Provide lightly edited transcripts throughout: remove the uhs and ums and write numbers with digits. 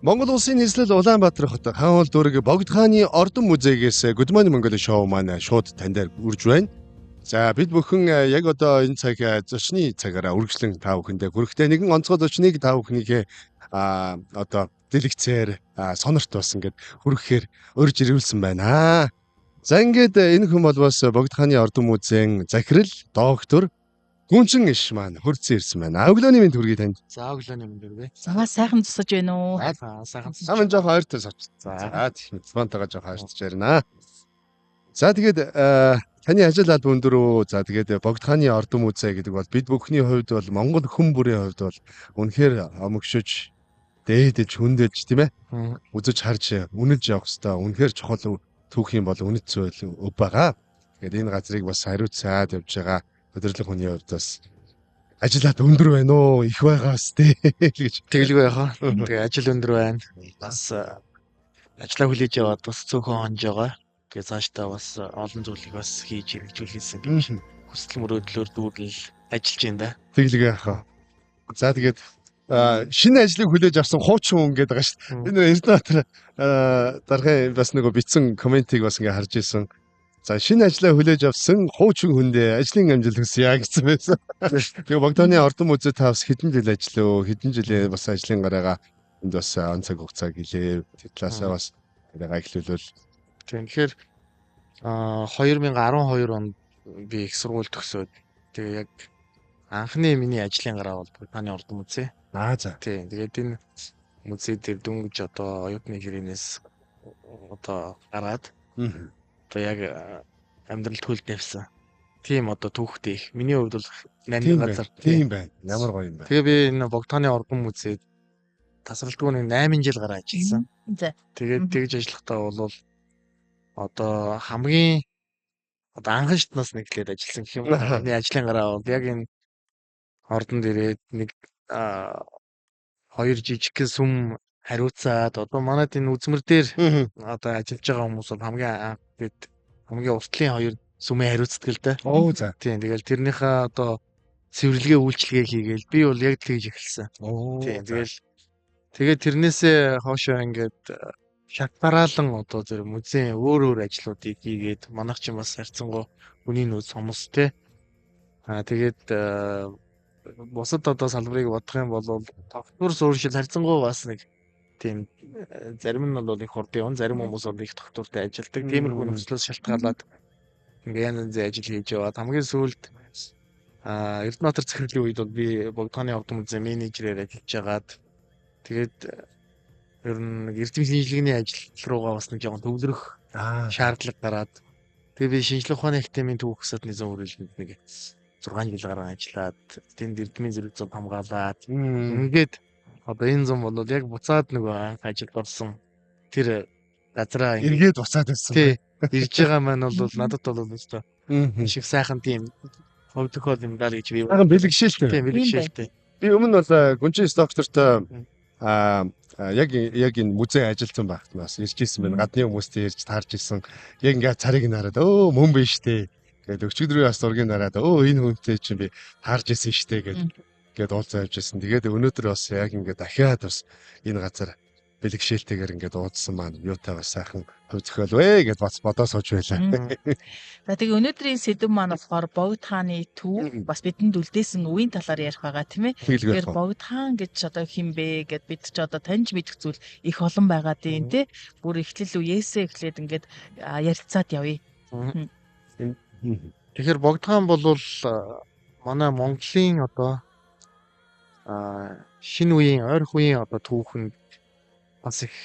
Монгол улсын нийслэл Улаанбаатар хот хаан дүүрэг Богд хааны Ордон музейгээс Good Morning Mongolia шоу маань шууд таньд үрж байна. За бид бүхэн яг одоо энэ цаг зочны цагаараа үргэлжлэн та бүхэндээ хүрэхдээ нэгэн онцгой зочныг та бүхнийхээ одоо дэлгэцээр сонорт бас ингээд хүрэхээр урьж ирүүлсэн байна. За ингээд энэ хүн бол бас Богд хааны Ордон музейн захирал доктор Гүнчин иш маань хурцсан ирсэн байна. Өглөөний мэнд хүргэе танд. За өглөөний мэнд хүргэе. За сайхан тусаж байна уу? Сайхан. Саман жоох ойртой савч. За тийм фонтойгоо жоох ойртож ярина. За тэгээд таны ажил алба өндөр үү? За тэгээд Богд хааны Ордон музей гэдэг бол бид бүхний хувьд бол Монгол хүн бүрийн хувьд бол үнэхээр омогшиж дээдэж хүндэж тийм ээ. Үзэж харж үнэлж явах хэвээр үнэхээр чухал түүх юм бол үнэт зүйл өв байгаа. Тэгээд энэ газрыг бас хариуцаад явж байгаа өдөрлөг хүний хувьд бас ажиллаад өндөр байна уу? Их байгаас тий гэж тэгэлгүй яхаа. Тэгээ ажил өндөр байна. Бас ажлаа хүлээж яваад бас цөөхөн хонж байгаа. Тэгээ цаашдаа бас олон зүйлийг бас хийж хэрэгжүүлсэн гэж хүсэл мөрөөдлөөр дүүрэл ажиллаж байна да. тэгэлгүй яхаа. За тэгээд шинэ ажлыг хүлээж авсан хуучин хүн гэдэг байгаа шүү дээ. Энэ Эрдэнэбаатар даргын бас нэг бичсэн комментиг бас ингээ харж ирсэн. За шинэ ажлаа хүлээж авсан хуучин хүндээ ажлын амжилт хүсье гэсэн байсан. Тэгээ Богд хааны Ордон музей тавс хэдэн жил ажиллав, хэдэн жилийн бас ажлын гараагаа энд бас онцог хугацаа гэлээ. Тэтлаасаа бас гараагаа эхлүүлвэл. Тэгэхээр 2012 онд би их сургууль төгсөөд тэгээ яг анхны миний ажлын гараа бол Богд хааны Ордон музей. За. Тийм. Тэгээд энэ музей дээр дөнгөж одоо оюутны гэрээнээс одоо гараад одоо яг амьдрал төлд навсан. Тийм одоо түүхтэй их. Миний хувьд бол нандин газар. Тийм байна. Ямар гоё юм бэ. Тэгээ би энэ Богд хааны Ордон музейд тасралтгүй нэг 8 жил гараа ажилласан. За. Тэгээд тэгж ажиллахдаа бол одоо хамгийн одоо анхан шатнаас нэглээд ажилласан гэх юм байна. Миний ажлын гараа бол яг энэ Ордонд ирээд нэг 2 жижигхэн сүм хариуцаад одоо манайд энэ үзмэр дээр одоо ажиллаж байгаа хүмүүс бол хамгийн уртлын 2 сүмээ хариуцдаг л да. За. Тийм. Тэгэл тэрнийхээ одоо цэвэрлэгээ үйлчлэгээ хийгээл би бол яг тэгж эхэлсэн. Тийм. Тэгээд тэрнээсээ хоошоо ингээд шатараалан одоо зэрэг музейн өөр ажлуудыг хийгээд манайх ч бас харьцангуй хүний нөөц хүмүүстэй. Тэгээд бусад одоо салбарыг бодох юм бол доктор суурьшил харьцангуй бас нэг тийм зарим нь бол их хурдан, зарим хүмүүс бол их доктортой ажилладаг. Тиймэрхүү нөхцлөөс шалтгаалаад ингээд янз янзын ажил хийж яваад хамгийн сүүлд Эрдэнэбаатар захирлын үед бол би Богд хааны Ордон музей менежерээр ажиллаж байгаад тэгээд ер нь эрдэмтний шинжилгээний ажил руугаа бас нэг жоохон төвлөрөх шаардлага гараад тэгээд би шинжилгээ ухааны академийн түүх засгийн зөвлөлд нэг 6 жил гараа ажиллаад тэнд эрдмийн зэрэг зам хамгаалаад ингээд одоо энэ зам бол яг буцаад нөгөө ажилд орсон тэр газараа эргээд буцаад байсан. Тий. Ирж байгаа маань бол надад бол өстой. Шиг сайхан тийм хувь тохиол юм даа гэж би сайхан бэлгшээлтэй. Тийм бэлгшээлтэй. Би өмнө бол Гүнчин доктортой яг энэ музей ажилтсан багтнаас ирж ирсэн байна. Гадны хүмүүстэй ирж таарж ирсэн. Яг ингээд царийг нараад мөн биш дээ. Тэгээд өчигдрөө бас зургийг нараад энэ хүнтэй чинь би таарж ирсэн штэ гээд уулзаа явж ирсэн. Тэгээд өнөөдөр бас яг ингээд дахиад бас энэ газар бэлгшээлтэйгээр ингээд уудсан маань юутай бас сайхан хөв зөхиөл вэ гэд бас бодоо сууж байлаа. За тэгээ өнөөдрийн сэдв маань болохоор Богд хааны түүх бас бидэнд үлдээсэн үеийн талаар ярих байгаа тийм ээ. Тэгэхээр Богд хаан гэж одоо хин бэ гэд бид ч одоо таньж мэдэх зүйл их олон байгаа тийм тий. Бүр эхлэл үеэсээ эхлээд ингээд ярилцаад явъя. Тэгэхээр Богд хаан бол манай Монголын одоо шинэ үеийн ойрх үеийн одоо түүхэнд бас их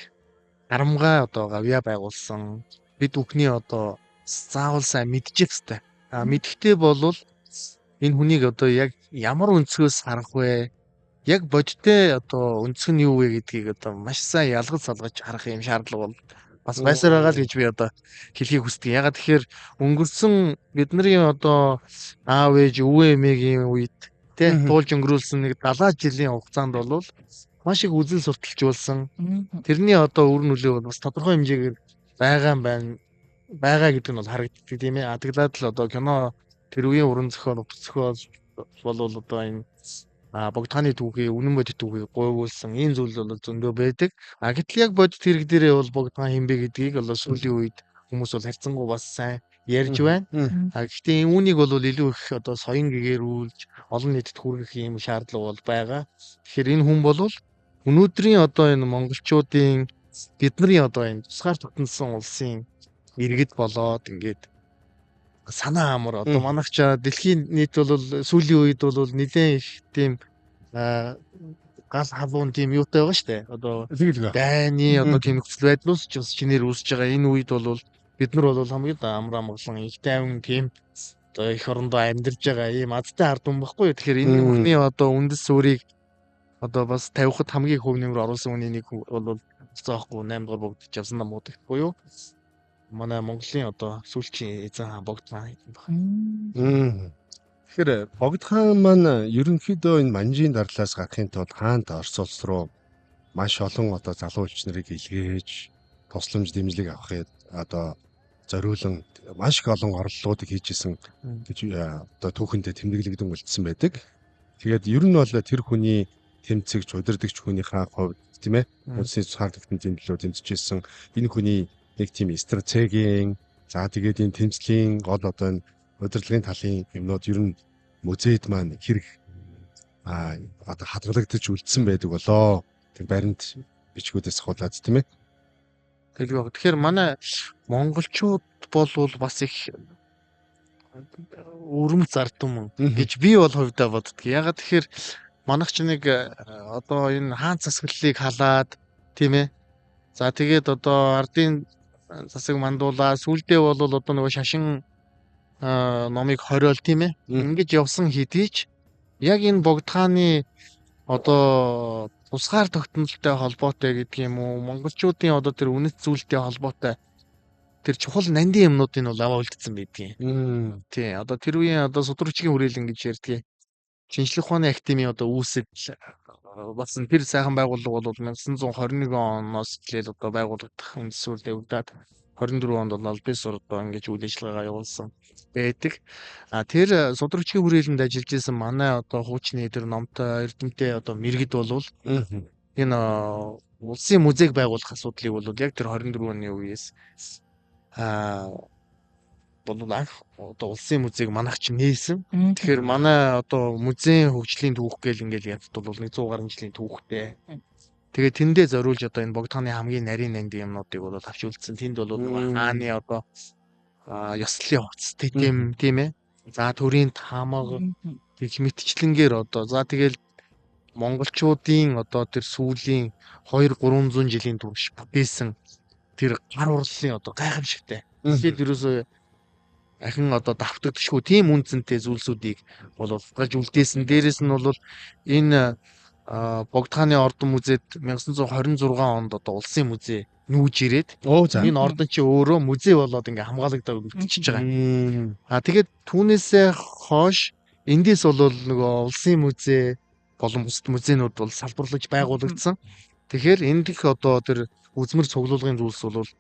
харамгай одоо гавья байгуулсан бид бүхний одоо заавал сайн мэдчих хэвээр. Мэдхтэй бол энэ хүнийг одоо яг ямар өнцгөөс харах вэ? Яг бодиттой одоо өнцг нь юу вэ гэдгийг одоо маш сайн ялгаж салгаж харах юм шаардлага бол бас байсаар байгаа л гэж би одоо хэлхийг хүсдэг. Ягаад тэгэхээр өнгөрсөн бидний одоо аав ээж өвөө эмээгийн үед туулж өнгөрүүлсэн нэг 70 жилийн хугацаанд бол маш их үзэл сурталчилсан. Тэрний одоо үр нөлөө бас тодорхой хэмжээгээр байгаа гэдэг нь бол харагддаг тийм ээ. Тэглаад л одоо кино тэр үеийн уран зохиол бол одоо энэ богдхааны түүхийг үнэн бодит түүхийг гойвуулсан энэ зүйл бол зөндөө байдаг. Гэтэл яг бодит хэрэг дээрээ бол богдхан хинбэ гэдгийг бол сүүлийн үед хүмүүс бол харьцангуй бас сайн ярьж байна. Гэхдээ үүнийг бол илүү их одоо соён гэгэрүүлж олон нийтэд хүргэх юм шаардлага бол байгаа. Тэгэхээр энэ хүн бол өнөөдрийн одоо энэ монголчуудын бидний одоо энэ тусгаар тогтносон улсын иргэд болоод ингээд санаа амар одоо манайч дэлхийн нийт бол сүүлийн үед бол нэлээд их тийм гал халуун тийм юутай байгаа штэ. Одоо дайны одоо тийм нөхцөл байдлаас ч бас чинээр үүсэж байгаа энэ үед бол бид нар бол хамгийн амар амгалан их тайван тийм одоо их орондоо амьдарж байгаа ийм азтай ард түмэн баггүй. Тэгэхээр энэ хүний одоо үндэс суурийг одоо бас тавихад хамгийн хөв нэмэр оруулсан хүний нэг бол зоохгүй 8 дугаар богдож явсан намууд буюу манай Монголын одоо сүүлчийн эзэн хаан Богдхан байна. Тэгэхээр Богдхан маань ерөнхийдөө энэ манжийн дарлаас гарахын тулд хаант Орос улс руу маш олон одоо залуучч нарыг илгээж тусламж дэмжлэг авахыг одоо зориулан маш их олон орлогуудыг хийжсэн гэж одоо түүхэндээ тэмдэглэгдэн үлдсэн байдаг. Тэгээд ер нь бол тэр хүний тэмцэгч удирдахч хүнийхээ хувьд тийм ээ улсын цаардагтын тэмдэглэлөө тэмцэжсэн энэ хүний нэг тийм стратегийн за тэгээд энэ тэмцлийн гол одоо энэ удирдлагын талын юмнууд ер нь музейд маань хэрэг одоо хадгалагдаж үлдсэн байдаг болоо. Тэр баримт бичгүүдээс хулаад тийм ээ. Тэгэхээр манай монголчууд бол бас их өрөмц ард түмэн гэж би бол хувьдаа боддог. Ягаад тэгэхээр манайч нэг одоо энэ хаан засаглалыг халаад тийм ээ. За тэгээд одоо ардын засаг мандуулаа сүлдээ бол одоо нөгөө шашин номыг хориол тийм ээ. Ингэж явсан хэдий ч яг энэ Богдхааны одоо тусгаар тогтнолтой холбоотой гэдэг юм уу монголчуудын одоо тэр үнэт зүйлтэй холбоотой тэр чухал нандин юмнуудыг бол аваа үлдсэн байдгийг. Тий одоо тэр үеийн одоо судрагчгийн хүрээлэн гэж ярьдгийг. Шинжлэх ухааны академийн одоо үүсэл бас тэр сайхан байгууллага бол 1921 оноос эхлээл одоо байгуулагдах үндсүүрдээ өгдөөд 24 онд бол албан ёсоор одоо ингэж үйл ажиллагаа явуулсан байдаг. Тэр судрагчгийн хүрээлэнд ажиллаж исэн манай одоо хуучны тэр номтой эрдэмтэй одоо мэрэгд бол энэ улсын музейг байгуулах асуудлыг бол яг тэр 24 оны үеэс бол анх одоо улсын музейг манайх ч нээсэн. Тэгэхээр манай одоо музейн хөгжлийн түүх гэл ингээл ядд бол 100 гаруй жилийн түүхтэй. Тэгээд тэндээ зориулж одоо энэ Богдхааны хамгийн нарийн нандин юмнуудыг бол авч үлдсэн. Тэнд бол хааны одоо ёслолын хувцас тийм ээ. За төрийн таамаг тэг мэтчлэнгээр одоо за тэгэл монголчуудын одоо тэр сүүлийн 200-300 жилийн турш бүтээсэн тэр гар урлалын одоо гайхамшигтай. Тэгээд ерөөсөө ахин одоо давтагдчихгүй тийм үнцэнтэй зүйлсүүдийг бол гарч үлдээсэн. Дээрээс нь бол энэ Богдхааны ордон музейд 1926 онд одоо улсын музей нүүж ирээд энэ ордон чи өөрөө музей болоод ингээ хамгаалагдаад үлдчихэж байгаа. Тэгээд түүнээсээ хойш эндээс бол нөгөө улсын музей болон бусад музейнууд бол салбарлаж байгуулагдсан. Тэгэхээр энэ дэх одоо тэр үзмэр цуглуулгын зүйлс бол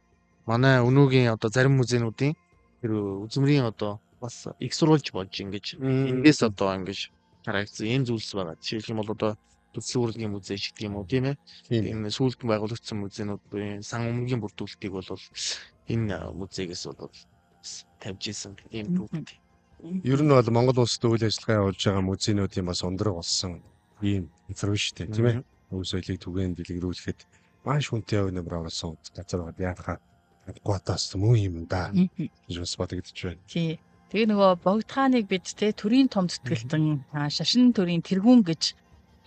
манай өнөөгийн одоо зарим музейнуудын тэр үзмрийн одоо бас их сурвалж болж ингэж эндээс одоо ингэж харагдсан ийм зүйлс байгаа. Жишээлх юм бол одоо төслийн урлагийн музей шиг тийм үү тийм ээ. Энэ сүүлд байгуулагдсан музейнууд сан өмнөгийн бүртгүүлэлтийг бол энэ музейгээс бол тавьж исэн ийм түүхтэй. Ер нь бол Монгол улсад үйл ажиллагаа явуулж байгаа музейнуудын бас ундраг болсон ийм газар биш үү тийм ээ. Өв соёлыг түгээн дэлгэрүүлэхэд маш хүнтэй өв нэмэр оруулсан газар бол яахаа гадаас муу юм да гэж бас бодогдож байна. Тий. Тэгээ нөгөө Богдхааныг бид те төрийн том зүтгэлтэн шашин төрийн тэргүүн гэж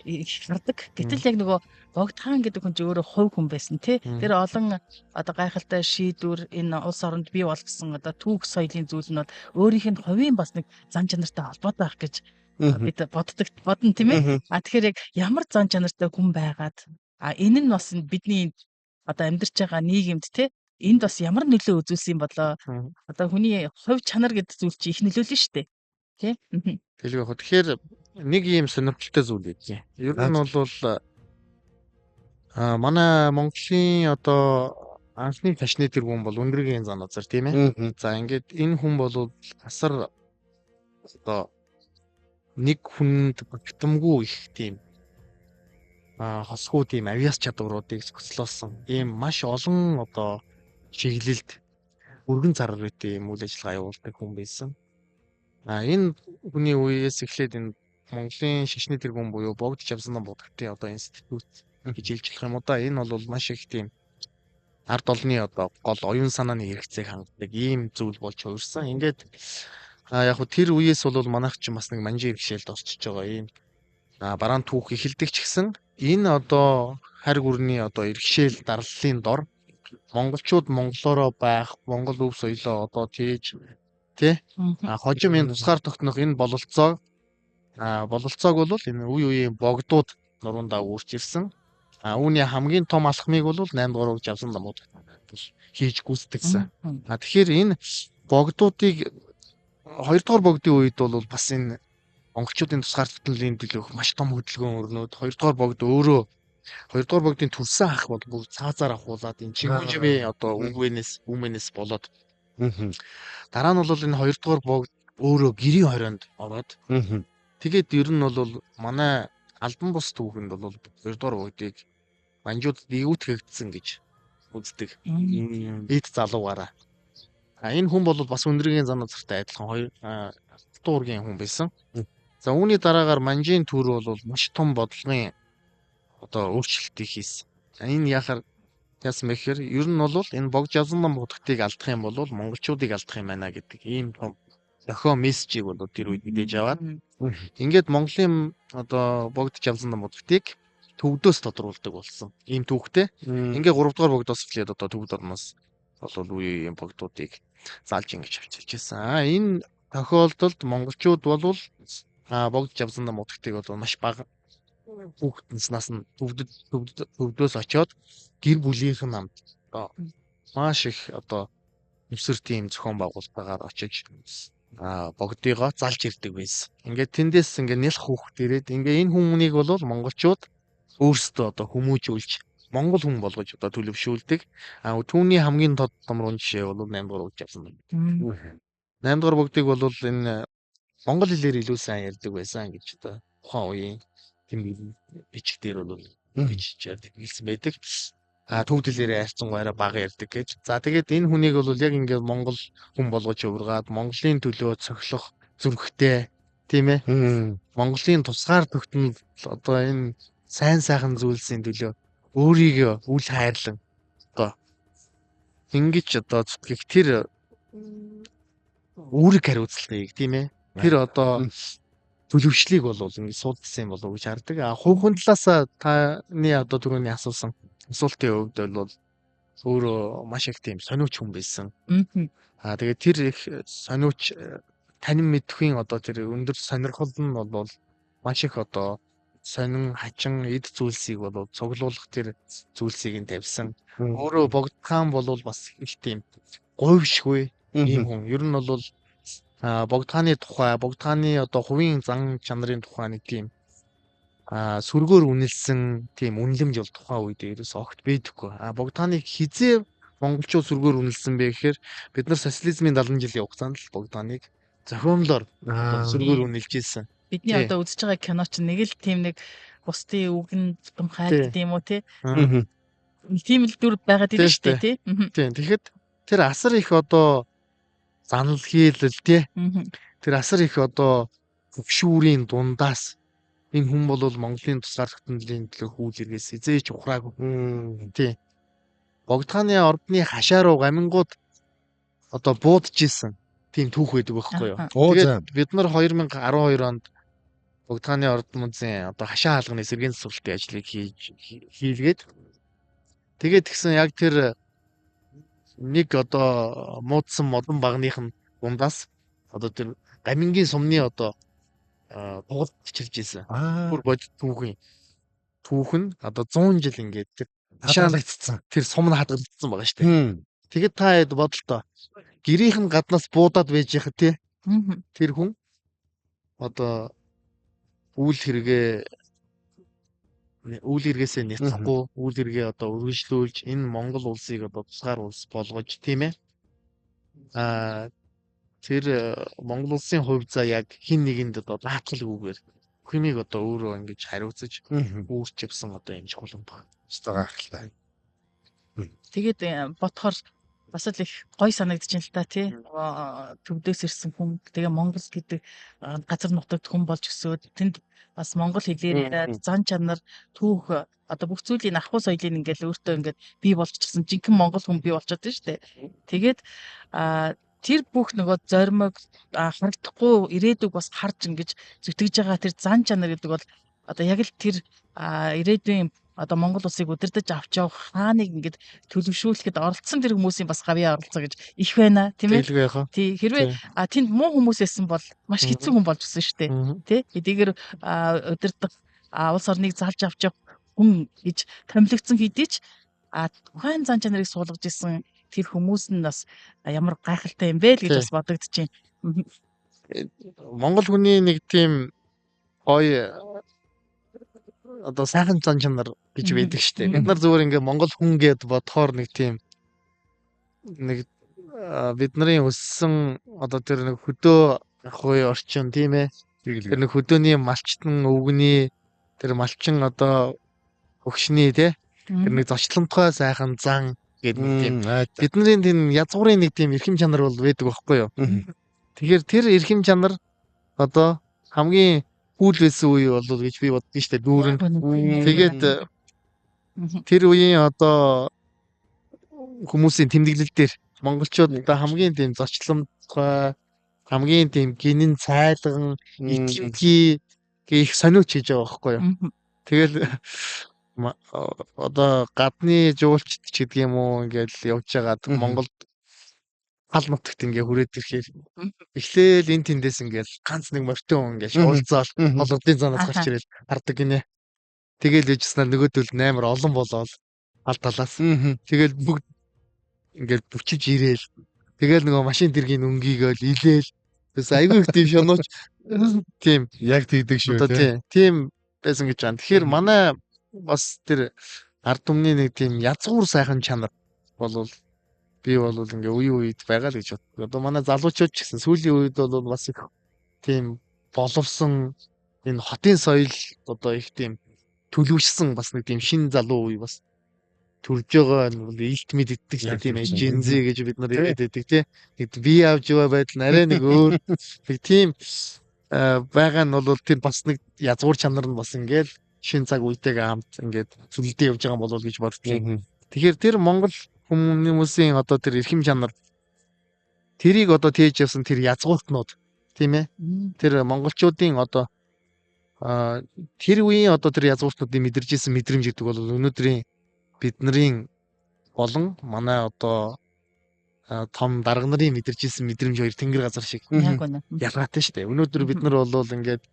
гардаг. Гэтэл яг нөгөө Богдхан гэдэг хүн ч өөрөө хувь хүн байсан тий. Тэр олон одоо гайхалтай шийдвэр энэ улс оронд бий болгосон одоо түүх соёлын зүйл нь бол өөрийнх нь хувийн бас нэг зан чанартай холбоотой байх гэж бид бодно тийм ээ. Тэгэхээр яг ямар зан чанартай хүн байгаад энэ нь бас бидний одоо амьдарч байгаа нийгэмд тий энд бас ямар нөлөө үзүүлсэн болоо. Одоо хүний хувь чанар гэдэг зүйл чи их нөлөөлнө шүү дээ. Тий. Тэгэл яг тэгэхээр нэг ийм сонирхолтой зүйл байдгийг. Ер нь бол манай Монголын одоо анхны ташны тэргүүн бол Өндөргийн зан азар тийм ээ. За ингээд энэ хүн бол асар одоо нэг хүнд багтамгүй их тийм хосгүй тийм авиас чадваруудыг зохицлоосон ийм маш олон одоо чиглэлд өргөн зар үетэй юм үйл ажиллагаа явуулдаг хүн байсан. Энэ хүний үеэс эхлээд энэ Монголын шашны тэргүүн буюу богд Жавсан будагтын одоо институт гэж хэлж болох юм уу да. Энэ бол маш их тийм ард олны одоо гол оюун санааны хэрэгцээг хангадаг ийм зүйл болж хувирсан. Ингээд яг хөө тэр үеэс бол манайх ч бас нэг манжин иргэшээлд орчиж байгаа ийм бараан түүх эхэлдэг ч гэсэн энэ одоо харь гүрний одоо иргэшээл дарлалын дор монголчууд монголоороо байх, монгол өв соёлоо одоо тээж тий хожим энэ тусгаар тогтнох энэ бололцоог бол энэ үе үеийн богдууд нуруундаа үүрч ирсэн. Үүний хамгийн том алхмыг бол 8 дугаар Жавсан намууд хийж гүйцэтгсэн. Тэгэхээр энэ богдуудыг 2 дугаар богдын үед бол бас энэ монголчуудын тусгаар тогтнолын төлөөх маш том хөдөлгөөн өрнөд 2 дугаар богд өөрөө 2 дугаар богдын төлсөн ах бол бүр цаазаар ахуулаад энэ чигүүжмээ одоо өмнөөс болоод дараа нь бол энэ 2 дугаар богд өөрөө гэрийн хорионд ороод тэгээд ер нь бол манай албан бус түүхэнд бол 2 дугаар богдыг манжууд дээгүүтгэгдсэн гэж үздэг. Эд залуугаараа. Энэ хүн бол бас өндрийн зан назартай адилхан 2 дуургийн хүн байсан. За үүний дараагаар манжийн төр бол маш том бодлогын одоо өөрчлөлтийг хийсэн. Энэ яасан бэ гэхээр ер нь бол энэ богд Жавсан будагтыг алдах юм бол монголчуудыг алдах юм байна гэдэг ийм том зохио мессежийг бол тэр үед мэдээж аваад ингээд Монголын одоо богд Жавсан будагтыг төвдөөс тодруулдаг болсон. Ийм түүхтэй. Ингээ 3 дугаар богдоос эхлээд одоо төвд орноос бол үеийн богдуудыг заалж ингэж авчирч байсан. Энэ тохиолдолд монголчууд бол богд Жавсан будагтыг бол маш бага хүүхднээс нь төвдөөс очоод гэр бүлийнхэн хамт одоо маш их одоо нөхсөр тийм зохион байгуулалтаар очиж богдыгоо залж ирдэг байсан. Ингээд тэндээс ингээд нялх хүүхд ирээд ингээд энэ хүмүүнийг бол монголчууд өөрсдөө одоо хүмүүжүүлж монгол хүн болгож одоо төлөвшүүлдэг. Түүний хамгийн тодтомрон жишээ бол 8 дугаар богд Жавсан. 8 дугаар богдыг бол энэ монгол хэлээр илүү сайн ярьдаг байсан гэж одоо тухайн үеийн тийм бичиг дээр бол бичиж хэлсэн байдаг. Төвд хэлээрээ хайрцангуй арай бага ярьдаг гэж. За тэгээд энэ хүнийг бол яг ингээд монгол хүн болгож өвөргаад Монголын төлөө цохилох зүрхтэй тийм ээ. Монголын тусгаар тогтнол одоо энэ сайн сайхан зүйлсийн төлөө өөрийгөө үл хайрлан одоо ингэж одоо зүтгэх тэр үүрэг хариуцлагыг тийм ээ. Тэр одоо төлөвшлийг бол ингэ суулгасан болов уу гэж хардаг. Хувийн талаас таны одоо түрүүний асуусан асуултын хувьд бол өөрөө маш их тийм сониуч хүн байсан. Тэгээд тэр их сониуч танин мэдхийн одоо тэр өндөр сонирхол нь бол маш их одоо сонин хачин эд зүйлсийг бол цуглуулах тэр зүйлсийг нь тавьсан. Өөрөө богд хаан бол бас их тийм говьшгүй ийм хүн. Ер нь бол богд хааны тухай, богд хааны одоо хувийн зан чанарын тухай нэг тийм сүргээр үнэлсэн тийм үнэлэмж бол тухайн үед ерөөс огт байдаггүй. Богд хааныг хизээ монголчууд сүргээр үнэлсэн бэ гэхээр бид нар социализмын 70 жилийн хугацаанд л богд хааныг зохиомлоор сүргээр үнэлж ирсэн. Бидний одоо үзэж байгаа кино ч нэг л тийм нэг бусдын үгэн томхайлт юм уу тий. Тийм л дүр байгаад ирнэ шүү дээ тий. Тийм. Тэгэхэд тэр асар их одоо занал хийлэл тий. Тэр асар их одоо хөвшүүрийн дундаас энэ хүн бол Монголын тусгаар тогтнолын төлөө үйл эргээс эзэж ухраагүй. Тий. Богд хааны ордны хашаа руу гамингууд одоо буудж исэн тийм түүх байдаг байхгүй юу? Тэгээд бид нар 2012 онд богд хааны ордын музейн одоо хашаа хаалганы сэргээн засварлалтын ажлыг хийлгээд тэгээд тэгсэн яг тэр нэг одоо муудсан модон багных нь дундаас одоо тэр гамингийн сумны одоо тугалт бичилж ийсэн. Бүр бодит түүх нь одоо 100 жил ингээд тэр хашаалагдсан. Тэр сум нь хадгалагдсан байгаа шүү дээ. Тэгэд та хэд бодолтой. Гэрийнх нь гаднаас буудаад байж яхад тий. Тэр хүн одоо үйл хэрэгээсээ няцахгүй үйл хэрэгээ одоо үргэлжлүүлж энэ Монгол улсыг одоо тусгаар улс болгож тийм ээ. тэр Монгол улсын хувьд за яг хин нэгэнд одоо даатгалгүйгээр хүнийг одоо өөрөө ингэж хариуцаж үүсч явсан одоо юм чухал юм байна. Гайхалтай. Тэгээд бодохоор бас л их гоё санагдчихээн л та тий. Төвдөөс ирсэн хүн тэгээ Монгол гэдэг газар нутагт хүн болж өсөөд тэнд бас монгол хэлээр яриад зан чанар түүх одоо бүх зүйлийн ахуй соёлын ингээл өөртөө ингээд бий болчихсон жинхэнэ монгол хүн бий болчиход байна шүү дээ. Тэгээд тэр бүх нөгөө зоримог харагдахгүй ирээдүг бас харж ингэж зүтгэж байгаа тэр зан чанар гэдэг бол одоо яг л тэр ирээдүйн одоо Монгол улсыг удирдах авч явах хааныг ингэж төлөвшүүлэхэд оролцсон тэр хүмүүсийн бас гавьяа оролцоо гэж их байна тийм ээ. Хэлгүй яхаа. Тий хэрвээ тэнд муу хүмүүс байсан бол маш хэцүү хүн болж өссөн шүү дээ. Тий эдгээр удирдах улс орныг залж авч явах хүн гэж томилогдсон хэдий ч тухайн зан чанарыг суулгаж исэн тэр хүмүүс нь бас ямар гайхалтай юм бэ л гэж бас бодогдож байна. Монгол хүний нэг тийм гоё одоо сайхан зан чанар гэж байдаг штеп. Бид нар зүгээр ингээ монгол хүн гэд бодохоор нэг тийм нэг бидний өссөн одоо тэр нэг хөдөө ахуй орчин тийм ээ. Тэр нэг хөдөөний малчтан өвгний тэр малчин одоо хөгшний тий. Тэр нэг зочлонтгой сайхан зан гэдэг нэг тийм. Бидний тийм язгуурын нэг тийм эрхэм чанар бол байдаг байхгүй юу? Тэгэхээр тэр эрхэм чанар одоо хамгийн хүл байсан үе бол гэж би боддоо штэ дүүрэн. Тэгээд тэр үеийн одоо хүмүүсийн тэмдэглэл дээр монголчууд одоо хамгийн тийм зочломтгой хамгийн тийм гинэн цайлган итгэвхий гэх сониуч хийж байгаа байхгүй юу. Тэгэл одоо гадны жуулчд ч гэдэг юм уу ингээл явж байгаа Монголд гал нутагт ингээ хүрээд ирэхээр эхлээл эн тэндээс ингээл ганц нэг морьтой хүн ингээ уулзаал холгодын занаас гарч ирэл хардаг гинэ. Тэгэл яжснаар нөгөөдөл амар олон болоод аль талаас. Тэгэл бүгд ингээл бүчиж ирээл. Тэгэл нөгөө машин тэргийн өнгийгөөл илээл. Тэс айгүй их тийм шонооч тийм яг тэгдэг шүү тийм байсан гэж байна. Тэгэхээр манай бас тэр ард түмний нэг тийм язгуур сайхан чанар болвол би бол ингээ үе үед байгаа л гэж боддог. Одоо манай залуучууд ч гэсэн сүүлийн үед бол бас их тийм боловсон энэ хотын соёл одоо их тийм төлөвшсөн бас нэг тийм шин залуу үе бас төрж байгаа илт мэддэг шүү дээ тийм ээ. Жинзи гэж бид нар яриад байдаг тийм. Тэгэд би авч яваа байдал нарай нэг өөр нэг тийм байгаа нь бол тэр бас нэг язгуур чанар нь бас ингээл шин цаг үетэйгээ хамт ингээд зүгэлдээ явж байгаа юм болов гэж боддог. Тэгэхээр тэр Монгол хүмүүсийн одоо тэр эрхэм чанар тэрийг одоо тээж явсан тэр язгууртнууд тийм ээ. Тэр монголчуудын одоо тэр үеийн одоо тэр язгууртнуудын мэдэрч исэн мэдрэмж гэдэг бол өнөөдрийн бидний болон манай одоо том дарга нарын мэдэрч исэн мэдрэмж хоёр тэнгэр газар шиг ялгаатай шүү дээ. Өнөөдөр бид нар бол ингээд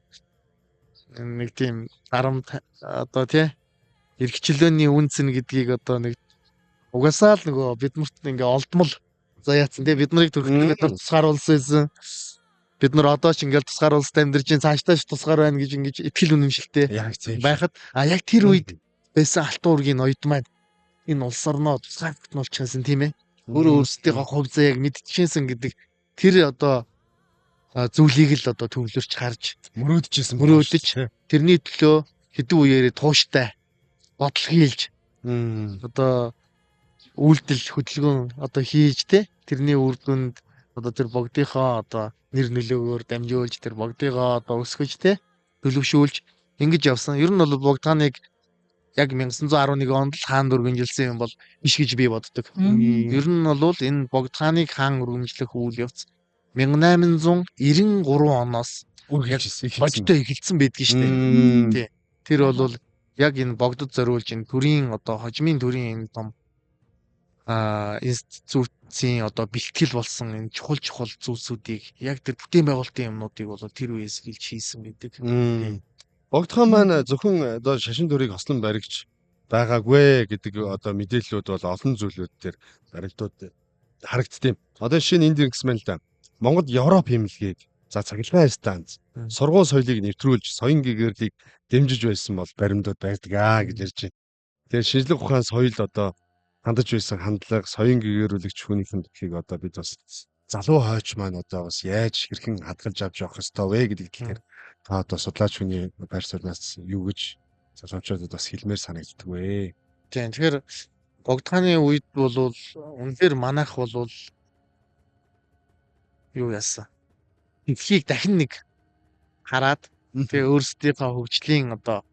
нэг тийм дарамт одоо тий эрхчлөөний үнцэн гэдгийг одоо нэг угаасаа л нөгөө биднэрт ингээ олдмол заяатсан тий бид нарыг төрөлхтөд тусгааруулсан. Бид нар одоо ч ингээл тусгаар улсад амьдарч ин цаашдаа ч тусгаар байна гэж ингэж итгэл үнэмшилтэй байхад яг тэр үед байсан алтан уургийн ноёд маань энэ улс орноо тусгаар бүтнүүлчихсэн тийм ээ. Өөрөө өөрсдийнхөө хувь заяаг мэдчихсэн гэдэг тэр одоо зүйлийг л одоо төвлөрч харж мөрөөдж тэрний төлөө хэдэн үеэрээ тууштай бодол хийлж одоо үйлдэл хөдөлгөөн одоо хийж те тэрний үр дүнд одоо тэр богдынхоо одоо нэр нөлөөгөөр дамжуулж тэр богдыгоо одоо өсгөж те төлөвшүүлж ингэж явсан. Ер нь бол богдханыг яг 1911 онд л хаан өргөнжилсэн юм бол биш гэж би боддог. Ер нь бол энэ богдханыг хаан өргөнжлөх үйл явц 1893 оноос бодтой эхэлсэн байдгийг шүү дээ. Тий. Тэр бол яг энэ богдод зориулж энэ төрийн одоо хожимын төрийн энэ том институцийн одоо бэлтгэл болсон энэ чухал зүйлсүүдийг яг тэр бүтээн байгуулалтын юмнуудыг бол тэр үеэс эхэлж хийсэн байдаг. Богдхан маань зөвхөн одоо шашин төрийг хослон баригч байгаагүй гэдэг одоо мэдээллүүд бол олон зүйлүүд дээр баригдууд харагдтiin. Одоо жишээ нь энд ингэсэн л да. Монгол Европ хэмнэлгийг за цахилгаан станц сургууль соёлыг нэвтрүүлж соён гэгэрлийг дэмжиж байсан бол баримтууд байдаг гэж ярьж байна. Тэгэхээр шинжлэх ухаан соёл одоо хандаж байсан хандлага соён гэгэрүүлэгч хүнийхэн гэдгийг одоо бид бас залуу хойч маань одоо бас яаж хэрхэн хадгалж авч явах ёстой вэ гэдэг талаар та одоо судлаач хүний байр сууриас юу гэж залуучуудад бас хэлмээр санагддаг вэ? Тийм. Тэгэхээр богдхааны үед бол үнэхээр манайх бол юу яасан? Дэлхийг дахин нэг хараад тэгээ өөрсдийнхөө хөгжлийн одоо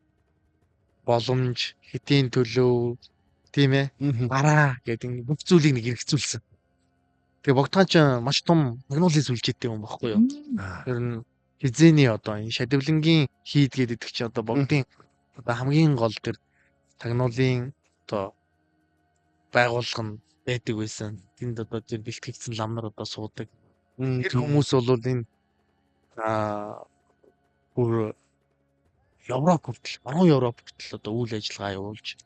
боломж, хэдийн төлөв, тийм ээ, бараа гэдэг бүх зүйлийг нэг эргэцүүлсэн. Тэгээ богдхан ч маш том магнуулын сүлжээтэй юм баггүй юу? Ер нь хизээний одоо энэ шадивлангийн хийд гэдэг чи одоо богдын одоо хамгийн гол тэр тагнуулын одоо байгууллага нь байдаг байсан. Тэнд одоо тэр бэлтгэгдсэн лам нар одоо суудаг. Тэр хүмүүс бол энэ бүр Европ хүртэл, баруун Европ хүртэл одоо үйл ажиллагаа явуулж,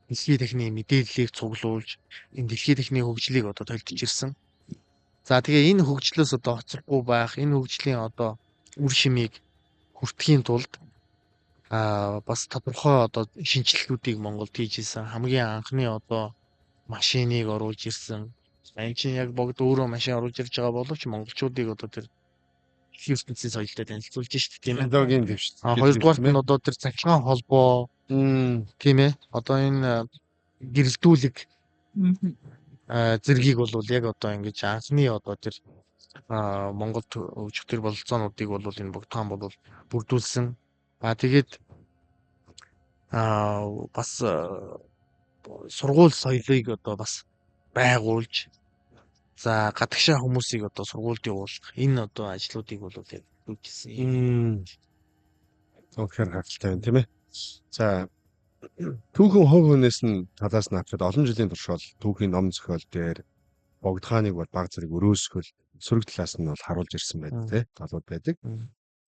дэлхийн техникийн мэдээллийг цуглуулж, энэ дэлхийн техникийн хөгжлийг одоо толдож ирсэн. За тэгээ энэ хөгжлөөс одоо хоцрохгүй байх, энэ хөгжлийн одоо үр шимийг хүртэхийн тулд бас тодорхой одоо шинжилгэүүдийг Монголд хийжсэн. Хамгийн анхны одоо машиныг оруулж ирсэн. Энэ чинь яг богд өөрөө машин оруулж ирж байгаа боловч монголчуудыг одоо тэр ертөнцийн соёлтой танилцуулж шít тийм ээ. Технологийн дэвш. Хоёрдугаар нь одоо тэр цахилгаан холбоо тийм ээ. Одоо энэ гэрэлтүүлэг зэргийг бол яг одоо ингэж анхны одоо тэр Монголд өчигдөр бололцоонуудыг бол энэ богдхан бол бүрдүүлсэн. Тэгээд бас сургууль соёлыг одоо бас байгуулж за гадагшаа хүмүүсийг одоо сургуульд явуулах энэ одоо ажлуудыг бол яг хийжсэн. Үнэхээр хангалттай байна тийм ээ. За түүхэн хов хүнээс нь талаас нь авчид олон жилийн турш бол түүхийн ном зохиол дээр богдхааныг бол баг зэрэг өрөөсгөл сөрөг талаас нь бол харуулж ирсэн байдаг тийм талууд байдаг.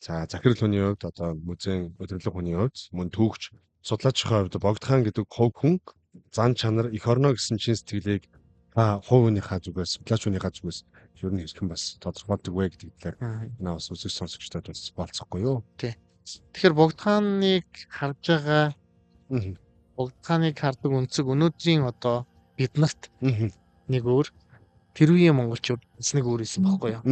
За захирал хүний хувьд одоо музейн удирдлага хүний хувьд мөн түүхч судлаачийн хувьд богдхан гэдэг хов хүн зан чанар эх орно гэсэн чин сэтгэлийг хов хүнийхээ зүгээс судлаач хүнийхээ зүгээс ер нь хэрхэн бас тодорхойлдог вэ гэдэг талаар нас үзэж сонсогчдод бас болцохгүй юу. Тэгэхээр богдханыг харж байгаа богдханыг хардаг өнцөг өнөөдрийн одоо биднэрт нэг өөр тэр үеийн монголчууд нэг өөр исэн баггүй юу.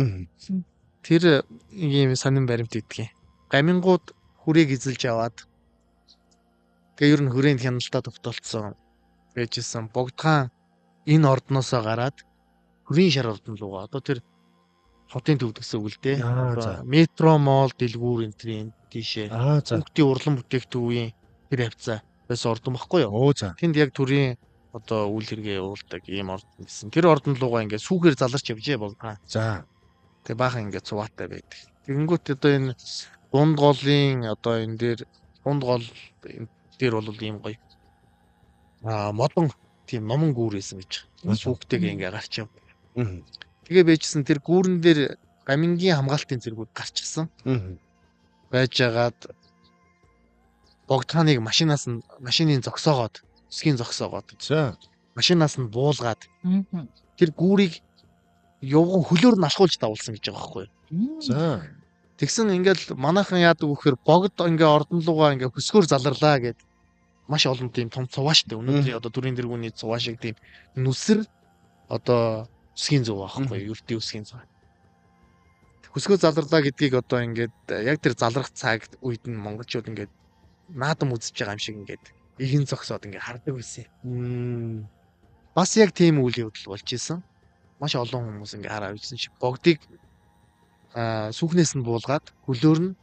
Тэр ийм сонин баримт идэх юм. Гамингууд хүрээг эзэлж аваад тэгээ ер нь хүрээнд хяналтаа тогтолцсон байжсэн. Богдхан энэ ордноосоо гараад хүрийн шар ордон руугаа одоо тэр хотын төв гэсэн үг л дээ. Метро, мол, дэлгүүр энтрийн тийшээ. Бүгдийн урлан бүтээгдэхүүн тэр хавцаа байсан ордон баггүй юу. Тэнд яг төрийн одоо үйл хэргээ явуулдаг ийм ордон гэсэн. Тэр ордон руугаа ингээд сүүхээр заларч явжээ богдхан. За тэг баахан ингээд цуваатай байдаг. Тэгэнгүүт одоо энэ дунд голын одоо энэ дээр дунд гол дээр бол ийм гоё модон тийм номон гүүрээсэн гэж. Сүхтэйг ингээ гарч яв. Тэгээ байжсэн тэр гүүрэн дээр гамингийн хамгаалтын зэргүүд гарчсан. Байжгаад богдханыг машинын зогсоогоод, өсгийн зогсоогоод. Машинаас нь буулгаад тэр гүүрийг явган хөлөөр нь алхуулж давуулсан гэж байгаа байхгүй юу. За. Тэгсэн ингээл манайхан яадаг вөхөр богд ингээ ордон руугаа ингээ хөсгөр заларлаа гэд маш олон тийм том цуваа штэ. Өнөөдрийн одоо төрийн дэргүүний цуваа шиг тийм нүсэр одоо үсгийн зов байхгүй юу. Ердийн үсгийн зов. Хөсгөр заларлаа гэдгийг одоо ингээд яг тэр залрах цаг үед нь монголчууд ингээд наадам үзэж байгаа юм шиг ингээд игэн зогсоод ингээд хардаг байсан юм. Бас яг тийм үйл явдал болж исэн. Маш олон хүмүүс ингээ хараа үзсэн чи богдыг сүхнээс нь буулгаад хөлөөр нь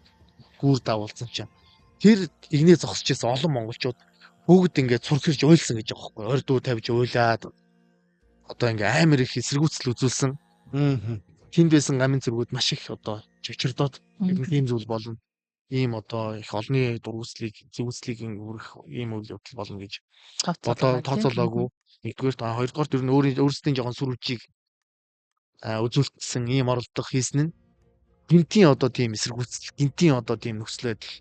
гүүр давуулсан чинь тэр игнээ зогсож исэн олон монголчууд бүгд ингээ цурхирж уйлсан гэж байгаа байхгүй. Ордуу тавьж уйлаад одоо ингээ амар их эсэргүүцэл үзүүлсэн. Тэнд байсан гамын зэргүүд маш их одоо чичирдоод ийм зүйл болно. Ийм одоо их олны дургуслыг зүүслийг өргөх ийм үйл явдал болно гэж тооцоолоогүй. Нэгдүгээр хоёрдугаар тэр нь өөрсдийн жоохон сүрүжийг үзүүлсэн ийм оролдох хийсэн нь гинтийн одоо тийм эсэргүүцэл гинтийн одоо тийм нөхцөл байдал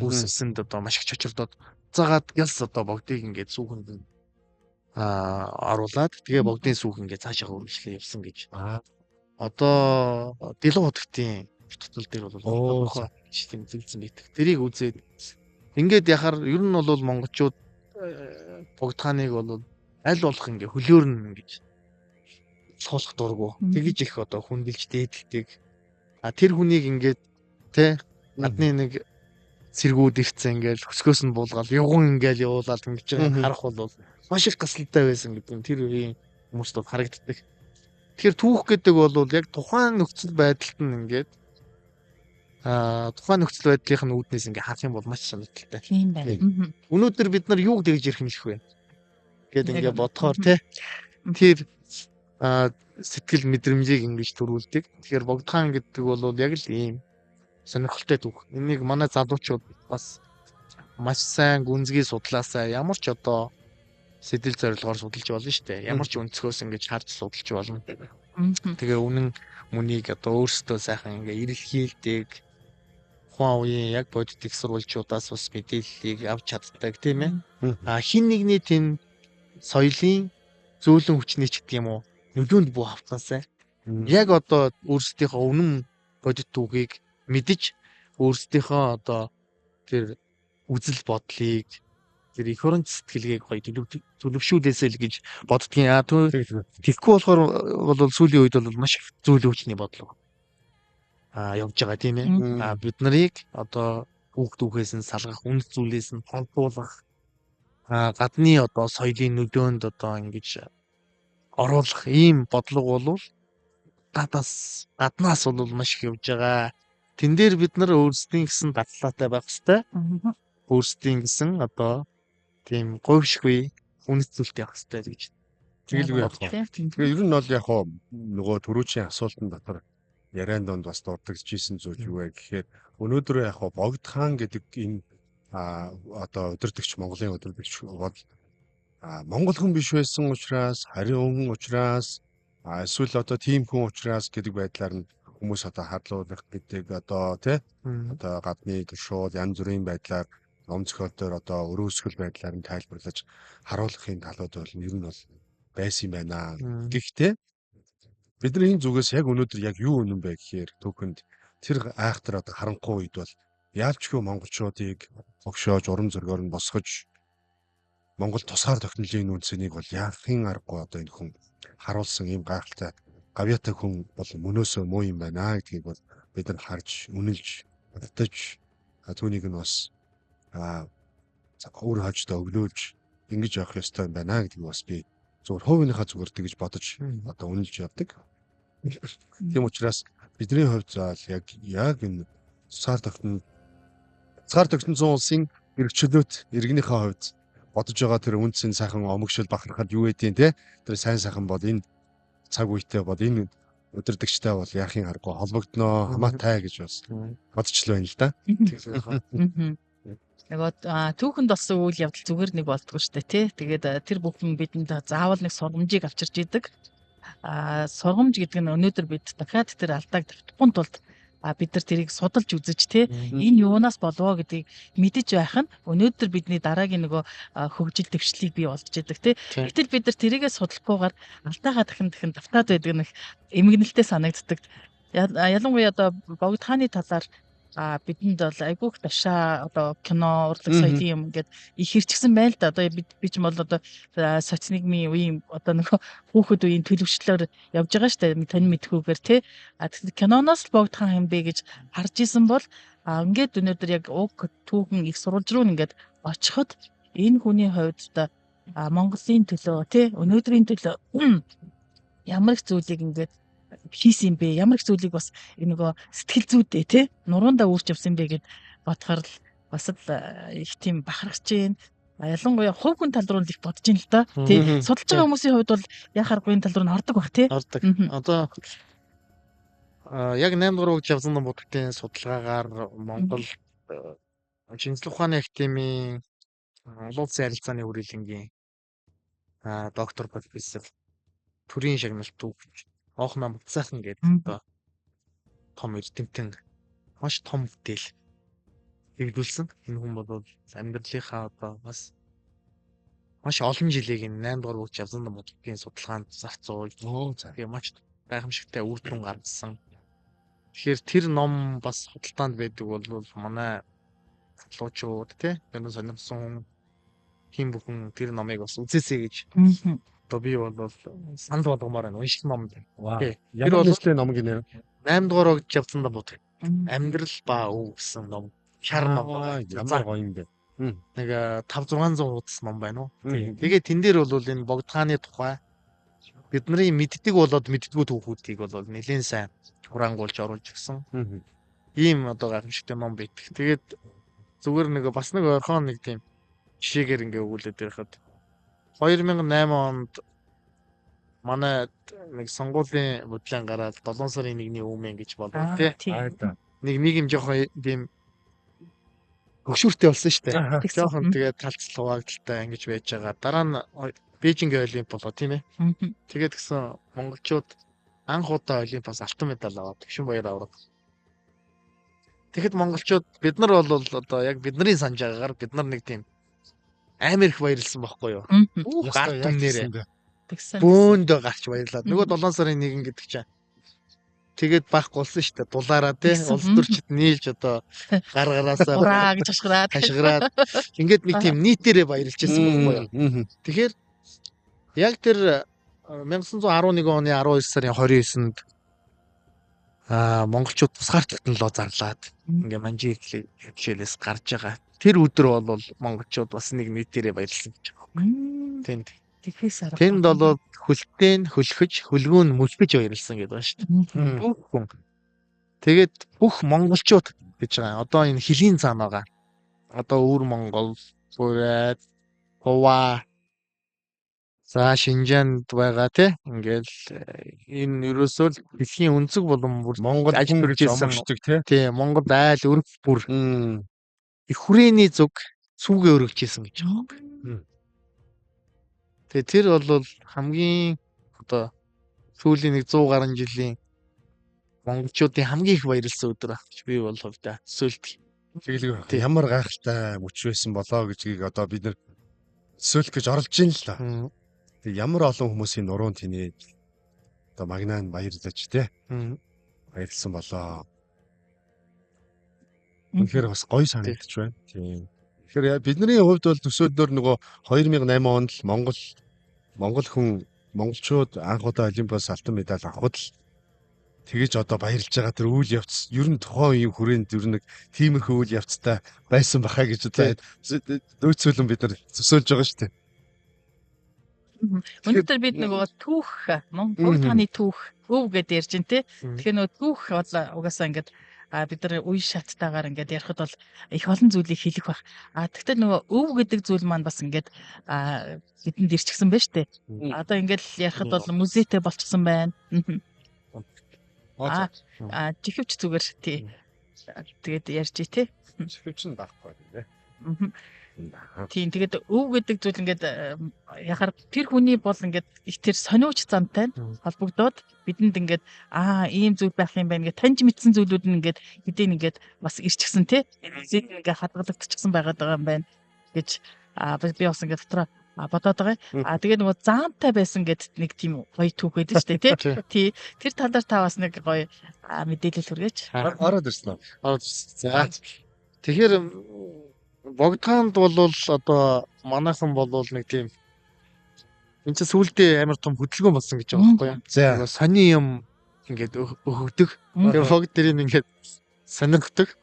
үүсгэсэнд одоо маш их чочирдоод цагаад ялс одоо богдыг ингээд сүүхэнд оруулаад тэгээ богдын сүүх ингээд цаашаа үргэлжлээ явсан гэж. Одоо Дэлгэн хотгийн төтөл дээр бол тийм зөвлөсөн байдаг. Тэрийг үзээд ингээд яхаар ер нь бол монголчууд богдханыг бол аль болох ингээд хөлөөр нь ингэж цоолох дургу. Тэгэж их одоо хүндэлж дээддэг. Тэр хүнийг ингээд те гадны нэг цэргүүд ирсэн ингээл хөсгөөс нь буулгаад юган ингээл явуулаад ингэж харах бол маш их гасалтай байсан гэдэг нь тэр үеийн хүмүүст бол харагддаг. Тэгэхээр түүх гэдэг бол яг тухайн нөхцөл байдалд нь ингээд тухайн нөхцөл байдлын нь үүднээс ингээ харах юм бол маш сонирхолтой. Тийм байна. Өнөөдөр бид нар юу гэж ирэх нэлэх вэ? Гэт ингээ бодохоор те тэр сэтгэл мэдрэмжийг ингэж төрүүлдэг. Тэгэхээр Богдхан гэдэг бол яг л ийм сонирхолтой түүх. Энийг манай залуучууд бас маш сайн гүнзгий судлаасаа ямар ч одоо сэтэл зорилгоор судалж болно шүү дээ. Ямар ч өнцгөөс ингэж харж судалж болно. Тэгээ үнэн мөнийг одоо өөрсдөө сайхан ингээ ирэлхийлдэг. Тухайн үеийн яг бодит их сурвалжуудаас бас мэдээллийг авч чаддаг тийм ээ. Хин нэгний тийм соёлын зөөлөн хүчний ч гэдэг юм уу нөлөөнд буу автаасай. Яг одоо өөрсдийнхөө үнэн бодит түүхийг мэдж өөрсдийнхөө одоо тэр үзэл бодлыг тэр их орон сэтгэлгээг гоё төлөвшүүлээсэй л гэж боддгийн. Тэгэхгүй болохоор бол сүүлийн үед бол маш их зөөлөн хүчний бодлого явж байгаа тийм ээ. Бид нарыг одоо хүүхдүүхээс нь салгах, үнэт зүйлээс нь холбуулах, гадны одоо соёлын нөлөөнд одоо ингэж оруулах ийм бодлого бол гаднаас бол маш их явж байгаа. Тэн дээр бид нар өөрсдийн гэсэн баталгаатай байх хэрэгтэй. Өөрсдийн гэсэн одоо тийм говьшгүй үнэт зүйлтэй байх хэрэгтэй гэж. Тэгэлгүй яг. Тэгээ ер нь бол яг нөгөө төрүүчийн асуултанд дотор яриан донд бас дурддагжсэн зүйл юу вэ гэхээр өнөөдөр яг Богдхан гэдэг энэ одоо удирдагч Монголын удирдагч бол монгол хүн биш байсан учраас хариун учраас эсвэл одоо тийм хүн учраас гэдэг байдлаар нь хүмүүс одоо хадлуулах гэдэг одоо тий одоо гадны гişүүд янз бүрийн байдлаар ном зохиолтоор одоо өрөөсгөл байдлаар нь тайлбарлаж харуулахын талууд бол ер нь бол байсан юм байна. Гэхдээ бидний энэ зүгээс яг өнөөдөр яг юу үнэн бэ гэхээр түүхэнд тэр айхтар одоо харанхуй үед бол яавчгүй монголчуудыг огшоож урам зоригоор нь босгож Монгол тусгаар технологийн үнцнийг бол яахын аргагүй одоо энэ хүн харуулсан ийм гайхалтай гавьяатай хүн бол мөнөөсөө муу юм байна гэдгийг бол бид нар харж үнэлж бодож түүнийг нь бас өөр хажуудаа өглөөлж ингэж явах ёстой юм байна гэдгийг бас би зөвхөн хувийнхаа зүгээр тэгж бодож одоо үнэлж явдаг. Тийм учраас бидний хувьд яг энэ цаар тогтнол улсын эрхчлөөт иргэнийхээ хувьд бодож байгаа тэр үндсэн сайхан омогшил бахархад юу гэдгийг те тэр сайн сайхан бол энэ цаг үетэй бол энэ удирдагчтай бол яахын аргагүй холбогдноо хамаатай гэж бас бодчихлоо юм л да. Нөгөө түүхэнд болсон үйл явдал зүгээр нэг болдгоо штэ тий. Тэгээд тэр бүхэн бидэнд заавал нэг сургамжийг авчирч идэг. Сургамж гэдэг нь өнөөдөр бид дахиад тэр алдааг давтахгүй тулд бид нар тэрийг судалж үзэж тий энэ юунаас болов гэдгийг мэдэж байх нь өнөөдөр бидний дараагийн нөгөө хөгжил төвшлийг бий болгож идэг тий. Гэтэл бид нар тэрийгээ судлахгүйгээр алдаагаа дахин давтаад байдаг нэг эмгэнэлтэй санагддаг. Ялангуяа одоо Богдхааны талаар бидэнд бол айгүйх ташаа одоо кино урлаг соёлын юм ингээд их хэрчгсэн байл да. Одоо би ч бол одоо социологийн үеийн одоо нөгөө хүүхэд үеийн төлөвчлөөр явж байгаа штэ тань мэдхүүгээр тий. Киноноос л Богдхан юм бэ гэж харж исэн бол ингээд өнөөдөр яг уг түүхэн их сурвалж руу ингээд очиход энэ хүний хувьд одоо Монголын төлөө тий өнөөдрийн төлөө ямар их зүйлийг ингээд хийсэн юм бэ? Ямар их зүйлийг бас нөгөө сэтгэл зүйдээ тий нуруундаа үүрч явсан бэ гэд бодохоор л бас л их тийм бахархаж байна. Ялангуяа хувь хүн тал руу л их бодож ин л да. Тий судалж байгаа хүмүүсийн хувьд бол яхааргүй энэ тал руу н ордог баг тий. Ордог. Одоо яг 8 дугаар хөгж явсан ном будгийн судалгаагаар Монгол шинжлэх ухааны академийн олон улсын харилцааны хүрээлэнгийн доктор профессор төрийн шагналт түүх Оохна Муцаахан гэдэг одоо том эрдэмтэн маш том бүтээл хэвлүүлсэн. Энэ хүн бол амьдралынхаа одоо бас маш олон жилийг 8 дугаар хөгж явсан ном будгийн судалгаанд зарцуулж тэгээ маш гайхамшигтай үр дүн гаргасан. Тэгэхээр тэр ном бас худалдаанд байдаг бол манай залуучууд тийм сонирхсон тийм бүхэн тэр номыг бас үзээсэй гэж одоо би бол санал болгомоор байна. Унших ном. Тий. Ямар нэштэй ном гинэ? 8 дугаар огт явсан да бод. Амьдрал ба өв гэсэн ном. Шар ном. Ямар гоё юм бэ? Нэг 500-600 хуудас ном байна уу? Тэгээд тэн дээр бол энэ богдхааны тухай бидний мэддэг болоод мэддэггүй түүхүүдийг бол нэлээд сайн хурангуулж оруулж өгсөн. Ийм одоо гайхамшигтай ном байдаг. Тэгээд зүгээр нэг бас нэг орхон нэг тийм жишээгээр ингээ өгүүлээд байхад 2008 онд манай нэг сонгуулийн бодлын гараад 7 сарын 1-ний өмнө гэж болов тий. Нэг юм жоохон тийм хөшүүртэй болсон шүү дээ. Жоохон тэгээд талцал хуваагдaltaй ингэж байж байгаа. Дараа нь Бээжингийн олимп болоо тийм ээ. Тэгээд гисэн монголчууд анх удаа олимпиас алтан медаль аваад төвшин баяр аваад. Тэгэхэд монголчууд бид нар бол одоо яг бидний санаж байгаагаар бид нар нэг тийм амар их баярлсан байхгүй юу? Гарт түмнэрээ. Бөөндөө гарч баярлаад. Нөгөө 7 сарын 1 гэдэг чинь тэгээд байхгүй болсон шүү дээ. Дулаараа тий улс төрчид нийлж одоо гаргараасаа ураа гэж хашгираад ингээд нэг тийм нийтээрээ баярлж байсан байхгүй юу? Тэгэхээр яг тэр 1911 оны 12 сарын 29-нд монголчууд тусгаар технологи зарлаад ингээ манжи хөвшөлөөс гарч байгаа. Тэр өдөр бол монголчууд бас нэг нийтээрээ баярлсан гэж байна. Тэнд. Тэнд бол хөлтөөн хөлхөж, хөлгөөн мөлхөж баярлсан гэдэг байна шүү дээ. Бүх хүн. Тэгээд бүх монголчууд гэж байгаа. Одоо энэ хөлийн цаан байгаа. Одоо өвөр Монгол, Бурайд, Хова за Шинжаанд байгаа тий. Ингээл энэ ерөөсөө дэлхийн өнцөг болон Монгол ажиллаж ирсэн тий. Тий, Монгол айл өрг бүр их хүрээний зүг сүүгээ өргөжсэн гэж байгаа. Тэгээ тэр бол хамгийн одоо сүүлийн 100 гаруй жилийн монголчуудын хамгийн их баярлсан өдөр багч би бол хувьдаа төсөөлдөг. Тэгэлгүй ямар гайхалтай мөч байсан болоо гэдгийг одоо бид нэр төсөөлөх гэж оролж ийн л та. Тэг ямар олон хүмүүсийн нуруунд тэнээ одоо магнаа баярлаж тий. Баярлсан болоо. Үнэхээр бас гоё санагдчих байна. Тийм. Тэгэхээр бидний хувьд бол төсөөллөөр нөгөө 2008 онд л Монгол хүн монголчууд анх удаа олимпиас алтан медаль авахд л тэгэж одоо баярлж байгаа тэр үйл явц ер нь тухайн үеийн хүрээнд ер нь нэг тиймэрхүү үйл явцтай байсан бахаа гэж одоо нөөцөлөн бид нар төсөөлж байгаа шүү дээ. Өнөөдөр бид нөгөө түүх богдхааны түүх өв гэдээ ярьж байна те. Тэгэхээр нөгөө түүх бол угаасаа ингээд бид нар үе шаттайгаар ингээд ярихад бол их олон зүйлийг хэлэх бах. Тэгвэл нөгөө өв гэдэг зүйл маань бас ингээд бидэнд ирчихсэн байна штэ. Одоо ингээд ярихад бол музейтэй болчихсон байна. Чихвч зүгээр тий. Тэгээд ярьж тий. Чихвч нь байхгүй тий. Тийм тэгээд өв гэдэг зүйл ингээд яхаар тэр хүний бол ингээд их тэр сониуч замтай холбогдоод бидэнд ингээд ийм зүйл байх юм байна ингээд таньж мэдсэн зүйлүүд нь ингээд хэдийн ингээд бас ирчихсэн тий. Ингээд хадгалагдчихсан байгаад байгаа юм байна гэж би бас ингээд дотроо бодоод байгаа. Тэгээд нөгөө заамтай байсан гэд нэг тийм гоё түүх байдаг шүү дээ тий. Тэр талаар та бас нэг гоё мэдээлэл хүргээч. Ороод ирсэн үү? Ороод ирсэн. За. Тэгэхээр богдхаанд бол одоо манайхан бол нэг тийм энэ ч сүүлдээ амар том хөдөлгөөн болсон гэж байгаа байхгүй юу? За. Сони юм ингээд өгдөг. Тэгээ богд дэрийг ингээд сонирхдаг.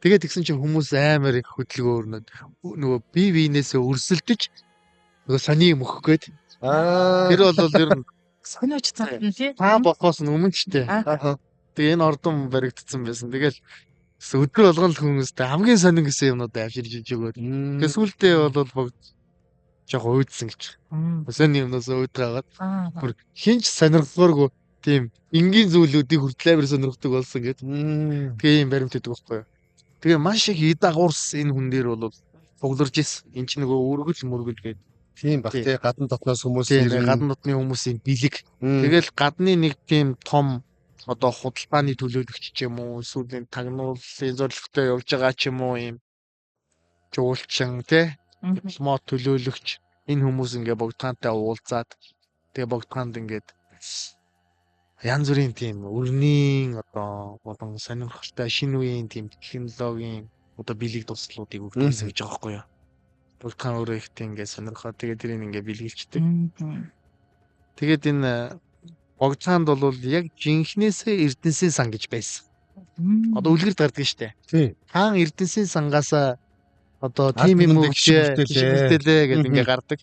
Тэгээд тэгсэн чинь хүмүүс амар их хөдөлгөөр нөгөө бие биенээсээ өрсөлдөж нөгөө сони юм өгөх гээд. Тэр бол ер нь сониуч цаатан тий. Бохоос өмнө ч тий. Тэгээ энэ ордон баригдсан байсан. Тэгэл өдөр болгон л хүмүүстэй хамгийн сонин гэсэн юмнууд авчирж иж өгөөд. Тэгээ сүултээ бол богд жоох уйдсан гэж. Сонин юмнаас уйдраагаад. Бүр хинч сонирхгооргүй тийм энгийн зүйлүүдийг хүртэл амар сонирхдаг болсон гэд. Тэгээ юм баримт өгдөг байхгүй юу. Тэгээ маш их идагуурс энэ хүн дээр бол цугларж ирсэн. Энд ч нөгөө өргөл мөргөл гээд. Тийм баг тий гадна дотноос хүмүүс гадна дотны хүмүүсийн бэлэг. Тэгэл гадны нэг тийм том одоо худалдааны төлөөлөгч ч юм уу эсвэл тагнуулын зорилготой явж байгаа ч юм уу юм жуулчин тий мод төлөөлөгч энэ хүмүүс ингээ богдхаантай уулзаад тэгээ богдхаанд ингээд янз бүрийн тийм өрнийн одоо болон сонирхолтой шинэ үеийн тийм технологийн одоо бэлэг туслуудыг өгдөгсөн гэж байгаа байхгүй юу. Богдхан өөрөө ихтэй ингээд сонирхоо. Тэгээд тэрийг ингээд бэлгэлцдэг. Мгм. Тэгээд энэ Богдхаанд бол яг жинхнээсээ Эрдэнэсийн сан гэж байсан. Одоо үлгэр дарддаг штэ. Тийм. Хаан Эрдэнэсийн сангаас одоо Алт тим юм мөндөө гişиг бүтээлээ гэдэг ингээд гардаг.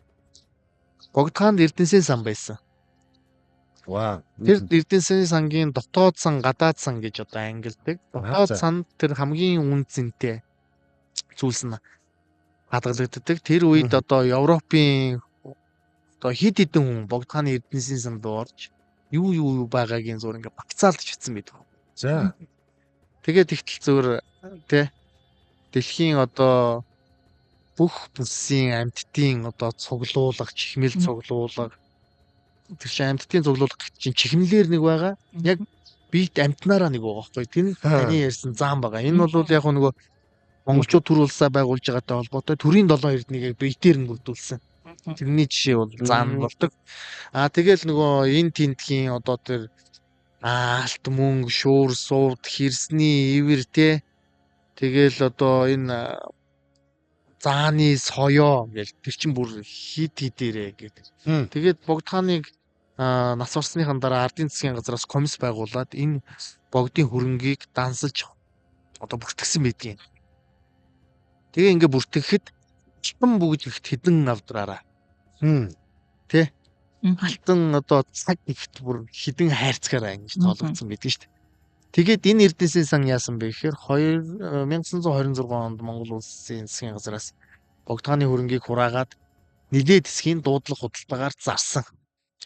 Богдхаанд Эрдэнэсийн сан байсан. Вау. Тэр Эрдэнэсийн сангийн дотоод сан, гадаад сан гэж одоо ангилдаг. Дотоод За. санд тэр хамгийн үн цэнтэй зүйлс нь хадгалагддаг. Тэр үед одоо Европын одоо хид хідэн хүн Богдхааны Эрдэнэсийн санд орж юу байгаагийн зур ингээ багцаалдж битсэн байдаг. За. Тэгээд тэгтэл зөөр тэ дэлхийн одоо бүх бүсийн амьтдын одоо цуглуулга, чихмэл цуглуулга тэр чинь амьтдын цуглуулга гэж чинь чихмэлээр нэг байгаа. Яг биет амьтнаараа нэг байгаа байхгүй. Тэр таны ярьсан зам байгаа. Энэ бол яг нөгөө монголчууд төр улсаа байгуулж байгаатай холбоотой төрийн 7 эрднийг биетээр нь бүрдүүлсэн. Тэрний жишээ бол зам болдог. Тэгэл нөгөө энэ тентхийн одоо тэр алт мөнгө, шуур, сувд, хэрсний ивэр те. Тэгэл одоо энэ зааны соёо гэл тэр чин бүр хид хидээрээ гэдэг. Тэгээд Богдхааныг нас орсныхан дараа ардын засгийн газраас комисс байгуулад энэ богдын хөрөнгийг дансалж одоо бүртгэсэн байдгийн. Тэгээ ингээ бүртгэхэд алтан бүгд ихт хідэн авдраараа. Тэ? Алтан одоо цаг ихт бүр хідэн хайрцгаараа ингэж тоологдсон байдгийн шүү дээ. Тэгээд энэ Эрдэнэсийн сан яасан бэ гэхээр 1926 онд Монгол улсын засгийн газраас Богдхааны хөрөнгийг хураагаад нилээд хэсгийн дуудлага худалдаагаар зарсан.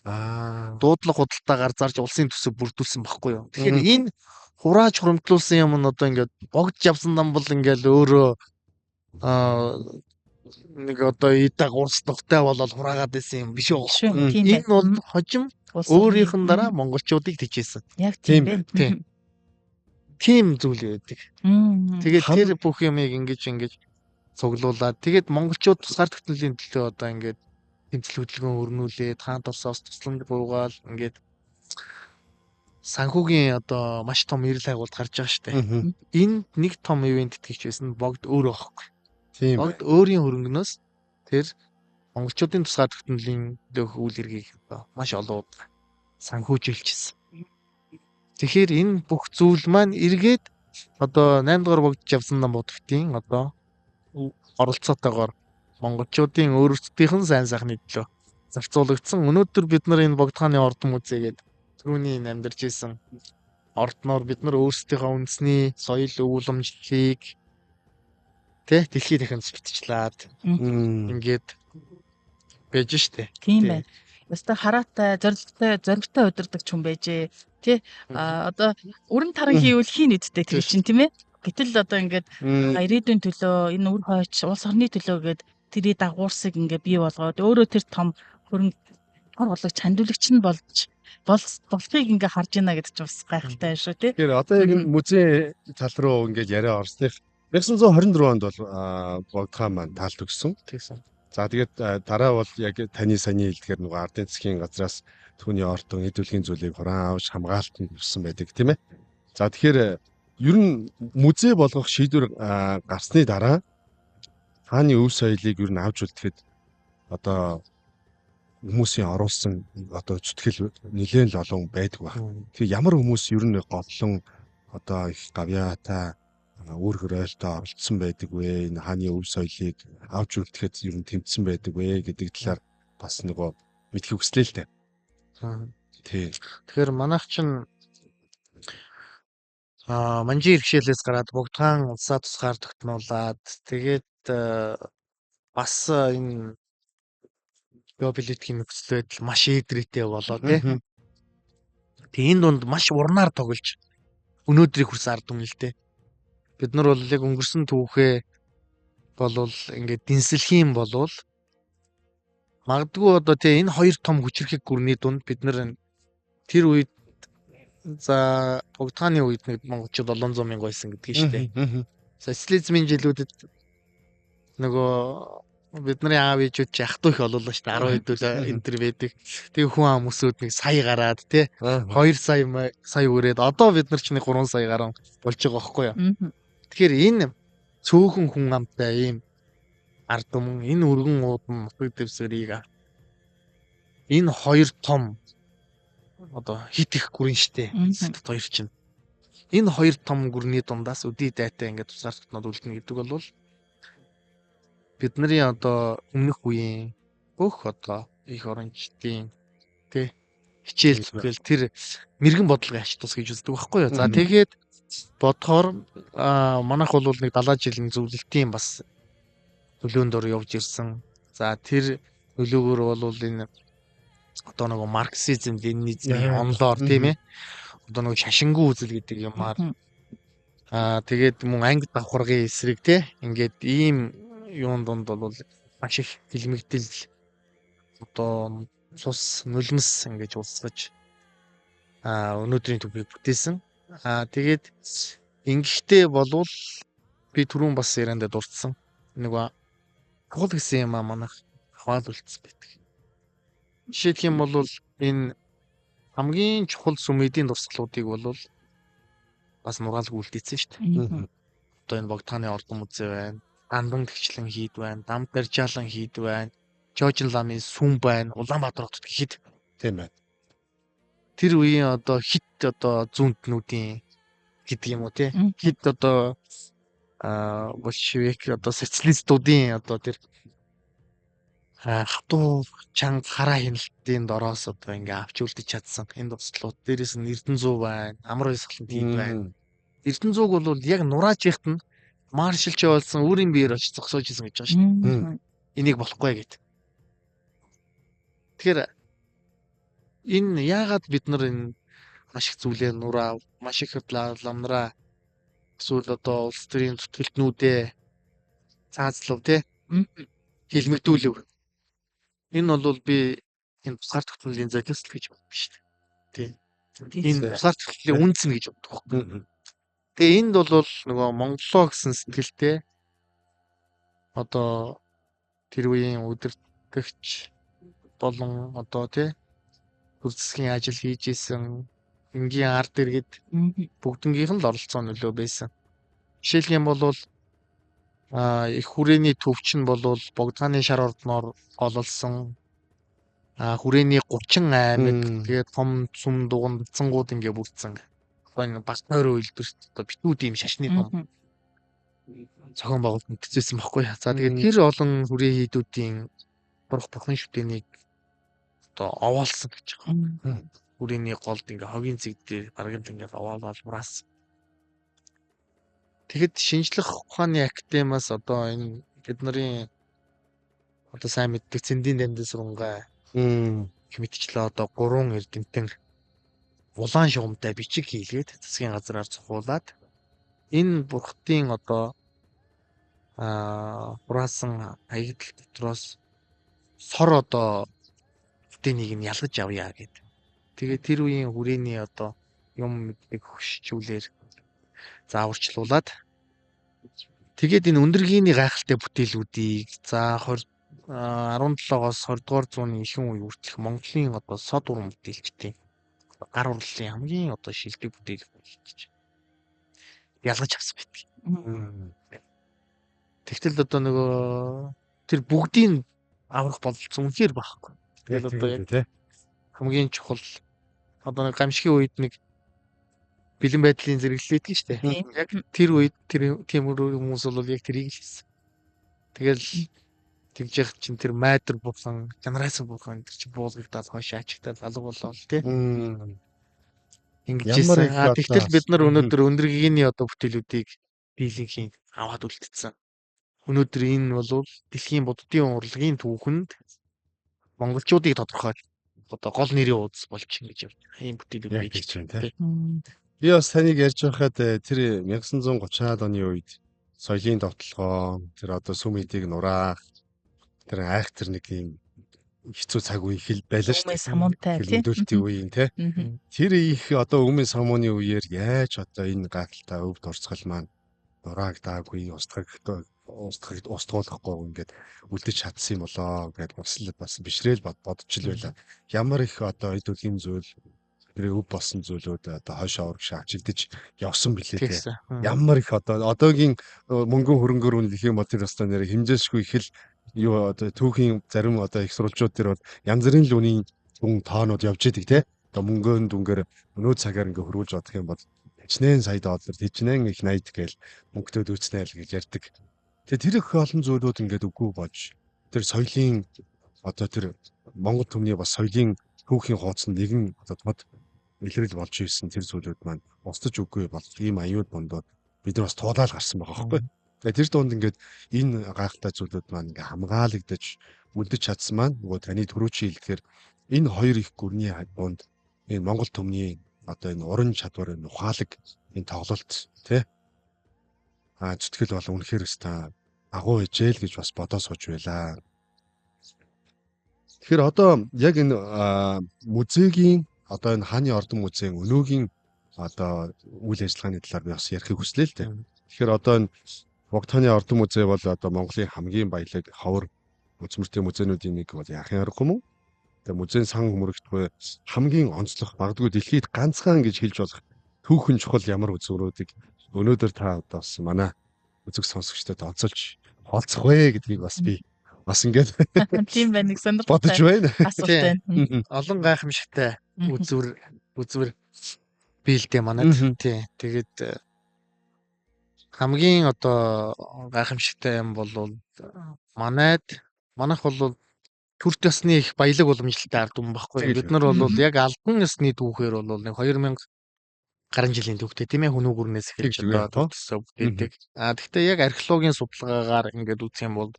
Дуудлага худалдаагаар зарж улсын төсөв бүрдүүлсэн байхгүй юу. Тэгэхээр энэ хурааж хуримтлуулсан юм нь одоо ингээд богд явсан нам бол ингээд өөрөө нэг одоо дагуурс дуртай болол хураагаад байсан юм биш үү? Энэ бол хожим өөрийнх нь дараа монголчуудыг тэжээсэн. Яг тийм байна. Тийм зүйл байдаг. Тэгээд тэр бүх юмыг ингэж цуглуулад тэгээд монголчууд тусгаар тогтнолын төлөө одоо ингээд тэмцэл хөдөлгөөн өрнүүлээд хаан тосоос тусламж буугаал ингээд санхүүгийн одоо маш том эрэл хайгуулт гарч байгаа шүү дээ. Энэ нэг том ивент итгэж байсан богд өөрөө байхгүй. Тийм. Богд өөрийн хөрөнгнөөс тэр монголчуудын тусгаар тогтнолын дөх үйл хэргийг маш олон удаа санхүүжүүлчихсэн. Тэгэхээр энэ бүх зүйл маань эргээд одоо 8 дугаар богд явсан нам бодгтын одоо оролцоотойгоор монголчуудын өөрсдийнх нь сайн сайхны төлөө зарцуулагдсан. Өнөөдөр бид нар энэ Богдхааны ордон музей гэдэг түрүүний амьдарч исэн ордноор бид нар өөрсдийнхөө үндэсний соёл өвлөмжлөлийг дэлхийд дахин цэцгэлээд ингээд байж штэ. Тийм байна. Яста хараатай зоригтой удирдах хүн байжээ. Одоо өрн таран хийвэл хийн үдтэй тэр чинь тийм ээ. Гэтэл одоо ингээд ирээдүйн төлөө энэ үр хойч улс орны төлөө гээд тэрий дагуурсыг ингээд бий болгоод өөрөө тэр том хөрөнгө оруулагч хандуулагч нь болохыг ингээд харж байна гэдэг чинь бас гайхалтай шүү тий. Тэгэхээр одоо яг энэ музей тал руу ингээд яриа орсных 1924 онд бол Богдхан маань таалт өгсөн. Тэгсэн. За тэгээд дараа бол яг таны саний хэлдгээр нөгөө ардын засгийн газраас түүний ордон хэдүүлгийн зүйлийг хураан авч хамгаалтанд өгсөн байдаг тийм ээ. За тэгэхээр ер нь музей болгох шийдвэр гарсны дараа хааны өв соёлыг ер нь авч үлдэхэд одоо хүмүүсийн оруулсан одоо зүтгэл нэлээд л олон байдаг байна. Тэгэхээр ямар хүмүүс ер нь голлон одоо их гавьяатай өөр хөрөөлтөд оролцсон байдаг вэ? Энэ хааны өв соёлыг авч үлдэхэд ер нь тэмцсэн байдаг вэ гэдэг талаар бас нөгөө мэдхийг хүслээ л дээ. Тий. Тэгэхээр манайх чинь манжи иргэшээлээс гараад Богдхан улсаа тусгаар тогтнуулаад тэгээд бас энэ геополитикийн нөхцөл байдал маш ээдрээтэй болоо тий. Тэгээ энэ дунд маш урнаар тоглож өнөөдрийг хүрсэн ард түмэн л дээ. Бид нар бол яг өнгөрсөн түүхээ болвол ингээд дэнслэх юм болвол магадгүй одоо тий энэ хоёр том хүчирхэг гүрний дунд бид нар тэр үед за Богдхааны үед нэг монголчууд 700 мянга байсан гэдгийг шүү дээ. Социализмын жилүүдэд нөгөө бидний аав ээжүүд чи ах トゥ их олуулаа шүү дээ. 10 хэдүүл энэ төр байдаг. Тэгээ хүн хүмүүсүүд нэг сая гараад тий 2 сая өрөөд одоо бид нар ч нэг 3 сая гарan болж байгаа байхгүй юу. Тэгэхээр энэ цөөхөн хүн амтай ийм ард түмэн энэ өргөн уудам нутаг дэвсгэрийг энэ хоёр том одоо хит их гүрэн штэ. Сэт хоёр чинь. Энэ хоёр том гүрний дундаас өдий дайтай ингээд тусгаар тутнууд үлдэнэ гэдэг бол бидний одоо өмнөх үеийн бүх одоо их орончдын тэ хичээл зүтгэл тэр мэрэгэн бодлогын ач тус гэж үздэг байхгүй юу. За тэгээд бодохоор манайх бол нэг 70 жилийн зөвлөлтийн бас нөлөөнд ор явж ирсэн. За тэр нөлөөгөөр бол энэ одоо нэг марксизм, ленинизмын онлоор тийм ээ. Одоо нэг шашингүй үзэл гэдэг юмар тэгээд мөн анги давхаргын эсрэг те ингээд ийм юун донд бол маш их дэлмэгдэл одоо цус нулимс ингэж уулзгаж өнөөдрийн төвийг бүтээсэн. Тэгээд ингэхдээ болвол би түрүүн бас яриандаа дурдсан. Нэг чухал гэсэн юм манайх хаваал үлдсэн байдаг. Жишээлх юм бол энэ хамгийн чухал сүмэдийн дурсгалуудыг бол бас нураалг үлдээсэн шүү дээ. Одоо энэ Богдхааны ордон музей байна. Дандан гэрчлэн хийд байна. Дам баржаалан хийд байна. Жожин ламын сүм байна. Улаанбаатар хотод гэхэд тийм байна. Тэр үеийн одоо хит одоо зүүнтнүүдийн гэдэг юм уу те. Хит одоо большевик одоо социалистуудын одоо тэр хатуу чанга хараа хяналтын дороос одоо ингээ авч үлдэж чадсан энэ дурслууд дээрээс нь Эрдэнэзүү байна, амар баясгалан хийд байна. Эрдэнэзүүг бол яг нурааж яхад нь маршалч явуулсан өөрийн биеэр очиж зогсоож исэн гэж байгаа шүү дээ. Энийг болохгүй гэд. Тэгэхээр энэ яагаад бид нар энэ маш их зүйлээ нураа, маш их ламнараа эсвэл одоо улс төрийн зүтгэлтнүүдээ цаазлав те хэлмэгдүүлв. Энэ бол би энэ тусгаар тогтнолын золиослол гэж боддог шүү дээ. Тийм. Энэ тусгаар тогтнолын үндэс нь гэж боддог байхгүй. Тэгээ энд бол нөгөө Монголоо гэсэн сэтгэлтэй одоо тэр үеийн удирдагч болон одоо тий төрөлцгийн ажил хийж исэн энгийн ард иргэд бүгднгийнх нь л оролцоо нөлөө байсан. Жишээлх юм бол их хүрээний төвч нь бол Богдхааны шар ордноор ололсон хүрээний 30 аймаг тэгээд том сүм дугандцангууд ингээ бүрдсэн. Одоо бас тойроо үйлдвэрт одоо битүүд ийм шашны том зохион байгуулалт мэдчихсэн баггүй. За тэгээд тэр олон хүрээ хийдүүдийн бурхан шүтээнийг одоо овоолсон гэж байгаа. Хүрээний голд ингээ хогийн зэг дээр бараг л ингээ овоолол мураас. Тэгэхэд шинжлэх ухааны академиас одоо энэ бидний одоо сайн мэддэг цэндийн дамжин сургангай мэдчлээ одоо 3 эрдэмтэн улаан шугамтай бичиг хийлгээд засгийн газраар цохиулаад энэ бурхтын одоо хураасан хаягдл дотроос сор одоо бүтээнийг нь ялгаж авъя гэд. Тэгээд тэр үеийн хүрээний одоо юм мэддэг хөшчүүлэр зааварчлуулад тэгээд энэ өндөргийний гайхалтай бүтээлүүдийг за 17-оос 20 дугаар зууны ихэнх үе хүртэлх Монголын одоо сод уран бүтээлчдийн гар урлалын хамгийн одоо шилдэг бүтээл болж ялгаж авсан байдаг. Тэгтэл одоо нөгөө тэр бүгдийг аврах бололцсон үнэхээр байхгүй. Тэгээд одоо яг хамгийн чухал одоо нэг гамшигын үед нэг бэлэн байдлын зэрэглэлээд гэж штэ. Яг тэр үед тэр тиймэр хүмүүс бол яг тэрийг л хийсэн. Тэгэл тэгж яхад чинь тэр майдар бухан, жанраасан бухан тэр чинь буулгагдаад хойш ачигтаад алга болоо тий. Ингэж ийсэн. Тэгтэл бид нар өнөөдөр өндөргийний одоо бүтээлүүдийг дийлэнхийн аваад үлдсэн. Өнөөдөр энэ бол дэлхийн буддын урлагийн түүхэнд монголчуудыг тодорхойлж одоо гол нэрийн уудас болж ингэж явж байгаа. Ийм бүтээлүүд байж байна тий. Би бас таныг ярьж байхад тэр 1930-аад оны үед соёлын довтлогоо тэр одоо сүм эдийг нураах тэр айхтар нэг юм хэцүү цаг үе хэл байлаа шүү дээ. Самуунтай тий. Хөлөндөлтийн үеийн тий. Тэр их одоо өмнө самууны үеэр яаж одоо энэ гайхалтай өвд орцгол маань нураагдаагүй устгуулахгүй ингээд үлдэж чадсан юм болоо гэдээ бас бишрээл бодож ил байла. Ямар их одоо эд үгийн зүйл тэр өв болсон зүйлүүд одоо хойшоо урагш ачигдж явсан билээ те. Тэгсэн. Ямар их одоогийн мөнгөн хөрөнгөөр үнэлэх юм бол тэр өстой нэр хэмжээшгүй их л юу одоо түүхийн зарим одоо их сурвалжууд тэр бол янз бүрийн л үнийн дүн тоонууд явж идэг те. Одоо мөнгөн дүнгээр өнөө цагаар ингээ хөрвүүлж бодох юм бол хичнээн сая доллар хичнээн их 80 гээл мөнгөд үүснэ л гэж ярьдаг. Тэгээ тэр их олон зүйлүүд ингээд үгүй болж тэр соёлын одоо тэр Монгол түмний бас соёлын түүхийн хуудсанд нэгэн одоо тод илрэл болж ирсэн тэр зүйлүүд маань устж үгүй бол ийм аюул бондоо бид нар бас туулаад гарсан байгаа байхгүй. Тэгээ тэр дунд ингээд энэ гайхалтай зүйлүүд маань ингээ хамгаалагдаж үлдэж чадсан маань нөгөө таны түрүүчийн хэлдгээр энэ хоёр их гүрний дунд энэ Монгол түмний одоо энэ уран чадвар энэ ухаалаг энэ тоглолт тий зүтгэл бол үнэхээр өстой агуу ижээл гэж бас бодоо сууж байлаа. Тэгэхээр одоо яг энэ музейгийн одоо энэ хааны ордон музейн өнөөгийн одоо үйл ажиллагааны талаар би бас ярихыг хүслээ л дээ. Тэгэхээр одоо энэ Богдхааны ордон музей бол одоо Монголын хамгийн баялаг ховор үзмэртэй музейнуудын нэг бол яахын аргагүй юм уу? Тэгээ музейн сан хүмүүрэгтгүй хамгийн онцлог магадгүй дэлхийд ганцхан гэж хэлж болох түүхэн чухал ямар үзмрүүдийг өнөөдөр та одоо бас манай үзэг сонсогчдод онцолж холцох вэ гэдгийг бас би бас ингээд тийм байна нэг бодож сонирхолтой байна. асуулт байна. Олон гайхамшигтай үзмэр биэлдэ манад. Тий. Тэгээд хамгийн одоо гайхамшигтай юм бол манайх бол төр төсний их баялаг уламжлалтай ард түмэн баггүй. Бид нар бол яг албан ёсны түүхээр бол нэг 2000 гаруй жилийн түүхтэй тийм ээ хүнүү гүрнээс эхэлж одоо төсөө бүтээдэг. Гэхдээ яг археологийн судалгаагаар ингээд үзэх юм бол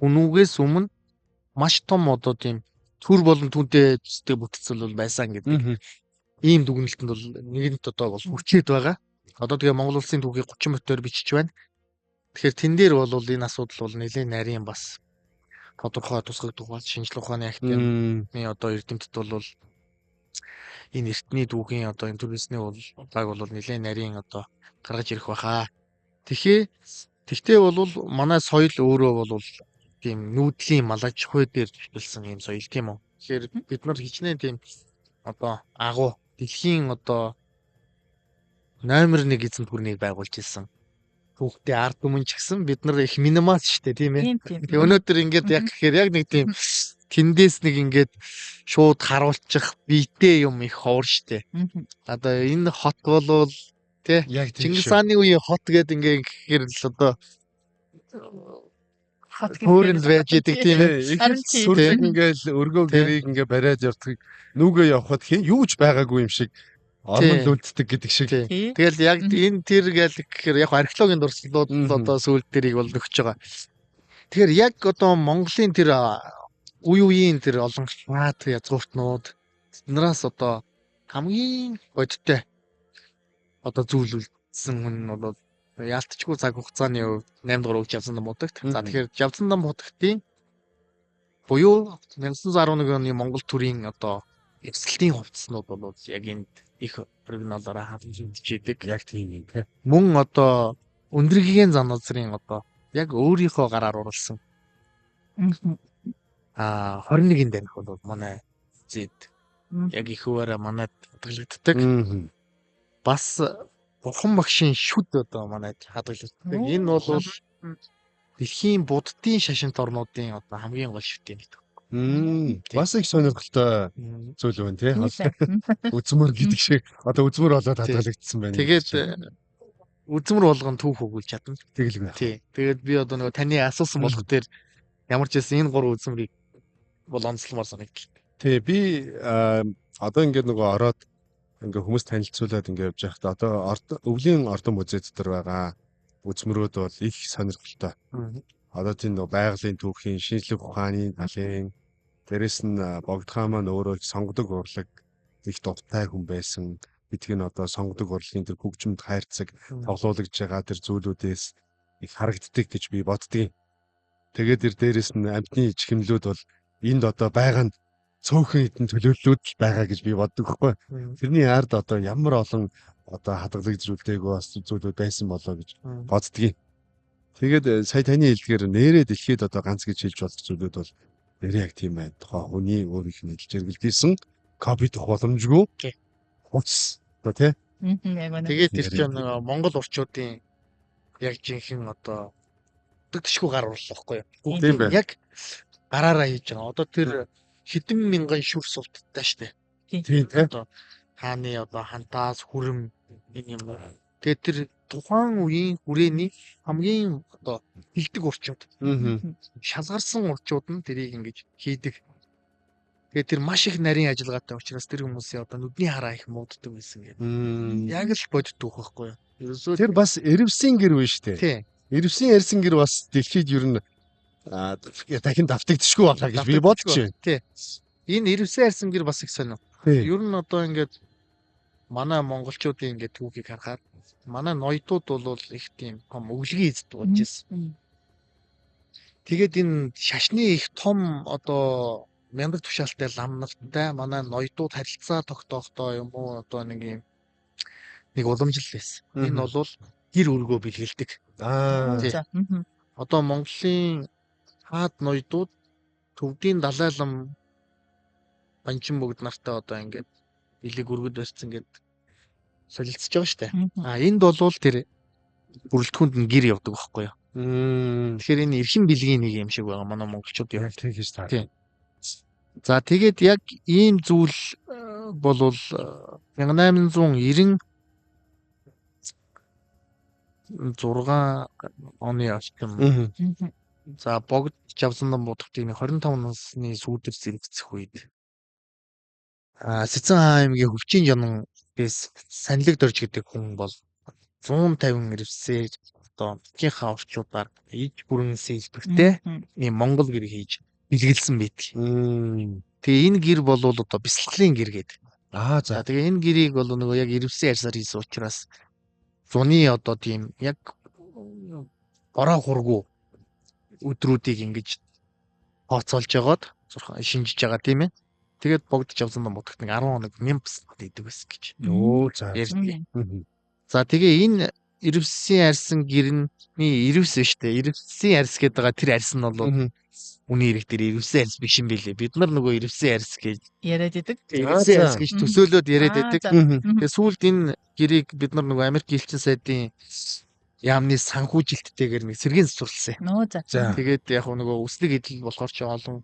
хүнүүгээс өмнө маш том одоо тийм төр болон түүнтэй төстэй бүтцэл бол байсан гэдэг. Ийм дүгнэлтэнд бол нэгэнт одоо бол хүчээд байгаа. Одоо тэгээ Монгол улсын түүхийг 30 мотор бичиж байна. Тэгэхээр тэн дээр бол энэ асуудал бол нэлээд нарийн бас тодорхой тусгагдах бол шинжлэх ухааны академийн одоо эрдэмтэд бол энэ эртний түүхийн одоо энэ төрөөсний баг бол нэлээд нарийн одоо гаргаж ирэх баха. Тэгтээ бол манай соёл өөрөө бол тийм нүүдлийн малаж хой дээр чиглэсэн юм соёл тийм үү. Тэгэхээр бид нар хичнээн тийм одоо агуу дэлхийн одоо номер 1 эзэн төрнийг байгуулж ирсэн. Түүхтэй ард түмэн ч гэсэн бид нар их минимал шүү дээ тийм ээ. Тэгээ өнөөдөр ингээд яг гэхээр яг нэг тийм тэндээс нэг ингээд шууд харуулчих биетэй юм их ховор шүү дээ. Одоо энэ хот бол тий Чингис хааны үеийн хот гэдэг ингээд гэхээр л одоо хөрөнд байж идэг тийм ээ. Сүрэг ингээл өргөө гэрийг ингээ бариад явдаг нүгөө явхад юу ч байгаагүй юм шиг ормон үлддэг гэдэг шиг. Тэгэл яг энэ тэр гээл гэхээр яг археологийн дурслууд одоо сүйд тэрийг бол өгч байгаа. Тэгэхээр яг одоо Монголын тэр үеийн тэр олон шат язгууртнууд тэднээс одоо хамгийн бодиттой одоо зүйлүүлсэн хүн бол яалтчгүй цаг хугацааны хувьд 8 дугаар үеч явсан дамуудагт. За тэгэхээр явсан дамуудагтын буюу 1911 оны Монгол төрийн одоо эвсэлтийн хувцснууд бол яг энд их оригиналаараа хадгалж идэг. Яг тийм юм тий. Мөн одоо Өндөргийн зан газрын одоо яг өөрийнхөө гараар урлсан. 21-ийн дэх бол манай зэд яг их хуваараа манайд хадгалагддаг. Бас бурхан багшийн шүд одоо манайд хадгалагддаг. Энэ бол дэлхийн буддын шашинт орнуудын одоо хамгийн гол шүтийн нэг. Бас их сонирхолтой зүйл байна тий. Үзмөр гэдэг шиг одоо үзмөр болоод хадгалагдсан байна. Тэгээд үзмэр болгон түүх өгүүлж чадна. Тэгэл байна. Тий. Тэгээд би одоо нөгөө таны асуусан болох дээр ямар ч байсан энэ гурван үзмэрийг бол онцлмоор санагдав. Тий би одоо ингээд нөгөө ороод ингээ хүмүүс танилцуулаад ингээ явж байхдаа одоо өвлийн ордон музей дотор байгаа үзмөрүүд бол их сонирхолтой. Одоо тийм нөгөө байгалийн түүхийн шинжлэх ухааны талын дээрэс нь Богдхан маань өөрөө сонгодог урлаг их дуртай хүн байсан. Бидгийн одоо сонгодог урлагийн тэр хөгжимд хайрцаг тоглоулагж байгаа тэр зүйлүүдээс их харагддаг гэж би боддгийн. Тэгээд тэр дээрэс нь амьтны чихэмлүүд бол энд одоо байгаа нь цөөхөн хэдэн төлөөллүүд л байгаа гэж би боддог байхгүй. Тэрний ард одоо ямар олон одоо хадгалагдж үлдээгөө бас зүйлүүд байсан болоо гэж боддгийн. Тэгээд сая таны хэлдгээр нэрээ дэлхийд одоо ганц гэж хэлж болох зүйлүүд бол нэрээ яг тийм байна. Тухайн хүний өөрийнх нь хэлж эргэлдээсэн копи дох боломжгүй. Уц. Тэ? Яг байна. Тэгээд тэр чинь нэг Монгол урчуудын яг жинхэнэ одоо төгтөшгүй гар урлал байхгүй юу? Тийм байна. Яг гараараа хийж байгаа. Одоо тэр хэдэн мянган шүр сувттай штэ. Тийм тэ. Одоо хааны одоо хантаас хүрэм энэ юм. Тэгээд тэр тухайн үеийн хүрээний хамгийн одоо хилдэг урчууд, шалгарсан урчууд нь тэрийг ингэж хийдэг. Тэгээд тэр маш их нарийн ажиллагаатай учраас тэр хүмүүсийн одоо нүдний хараа их мууддаг байсан гэдэг. Яг л боддог байхгүй юу? Ерөөсөө Тэр бас Эрвсийн гэр вэ штэ. тий. Эрвсийн ярьсан гэр бас дэлхийд ер нь дахин давтагдчихгүй байна гэж би бодож байна. Тий. Энэ Эрвсийн арьсан гэр бас их сонио. Ер нь одоо ингээд манай монголчуудын ингээд түүхийг харахаар манай ноёдууд бол их тийм том өвлгий эзэд болж ирсэн. Тэгээд энэ шашны их том одоо мяндаг тушаалтай ламнартай манай ноёдууд харилцаа тогтоохдоо юм уу одоо нэг уламжлал байсан. Энэ бол гэр өргөө бэлгэлдэг. За. Одоо Монголын хаад ноёдууд төвдийн далайлам банчин бүгд нартай одоо ингээд илэг өргөд барьсан гэд солилцож байгаа штэ. Энд бол тэр бүрэлдэхүүнд нь гэр явдаг байхгүй юу? Тэгэхээр энэ эрхэм бэлгийн нэг юм шиг байгаа манай монголчууд юм. Тийм гэж таа. За тэгээд яг ийм зүйл болвол 1896 оны очсон. За богд Жавсандан будагтын 25 насны сүүдэр зэрэгцэх үед Сэцэн хаан аймгийн Хөвчийн Жанан дэс Санилэг Дорж гэдэг хүн бол 150 эрвсээ одоо битгийнхаа орчуудаар иж бүрэн сэлбэгтэй ийм Монгол гэр хийж бэлгэлсэн байдаг. Тэгээ энэ гэр бол одоо бясалгалын гэр гэдэг. За тэгээ энэ гэрийг бол нөгөө яг эрвсээ ярьсаар хийсэн учраас зуны одоо тийм яг бороо хургу өдрүүдийг ингэж хооцоолж жагаад шинжиж байгаа тийм ээ. Тэгээд богдож авсан бодогт нэг 10 хоног нямс гэдэг байсан гэж. За. За тэгээ энэ эрвсийн арьсан гэрний эрвс биш үү? Эрвсийн арьс гэдэг байгаа тэр арьс нь бол үний эрэг дээр эрвсийн арьс биш юм билээ. Бид нар нөгөө эрвсийн арьс гэж яриад идэг. эрвсийн арьс гэж төсөөлөд яриад байдаг. Тэгээ сүүлд энэ гэрийг бид нар нөгөө Америк элчин сайдын яамны санхүүжилттэйгээр нэг сэргийн засварласан. За. Тэгээд яг нөгөө үслэг эдэл болохоор ч олон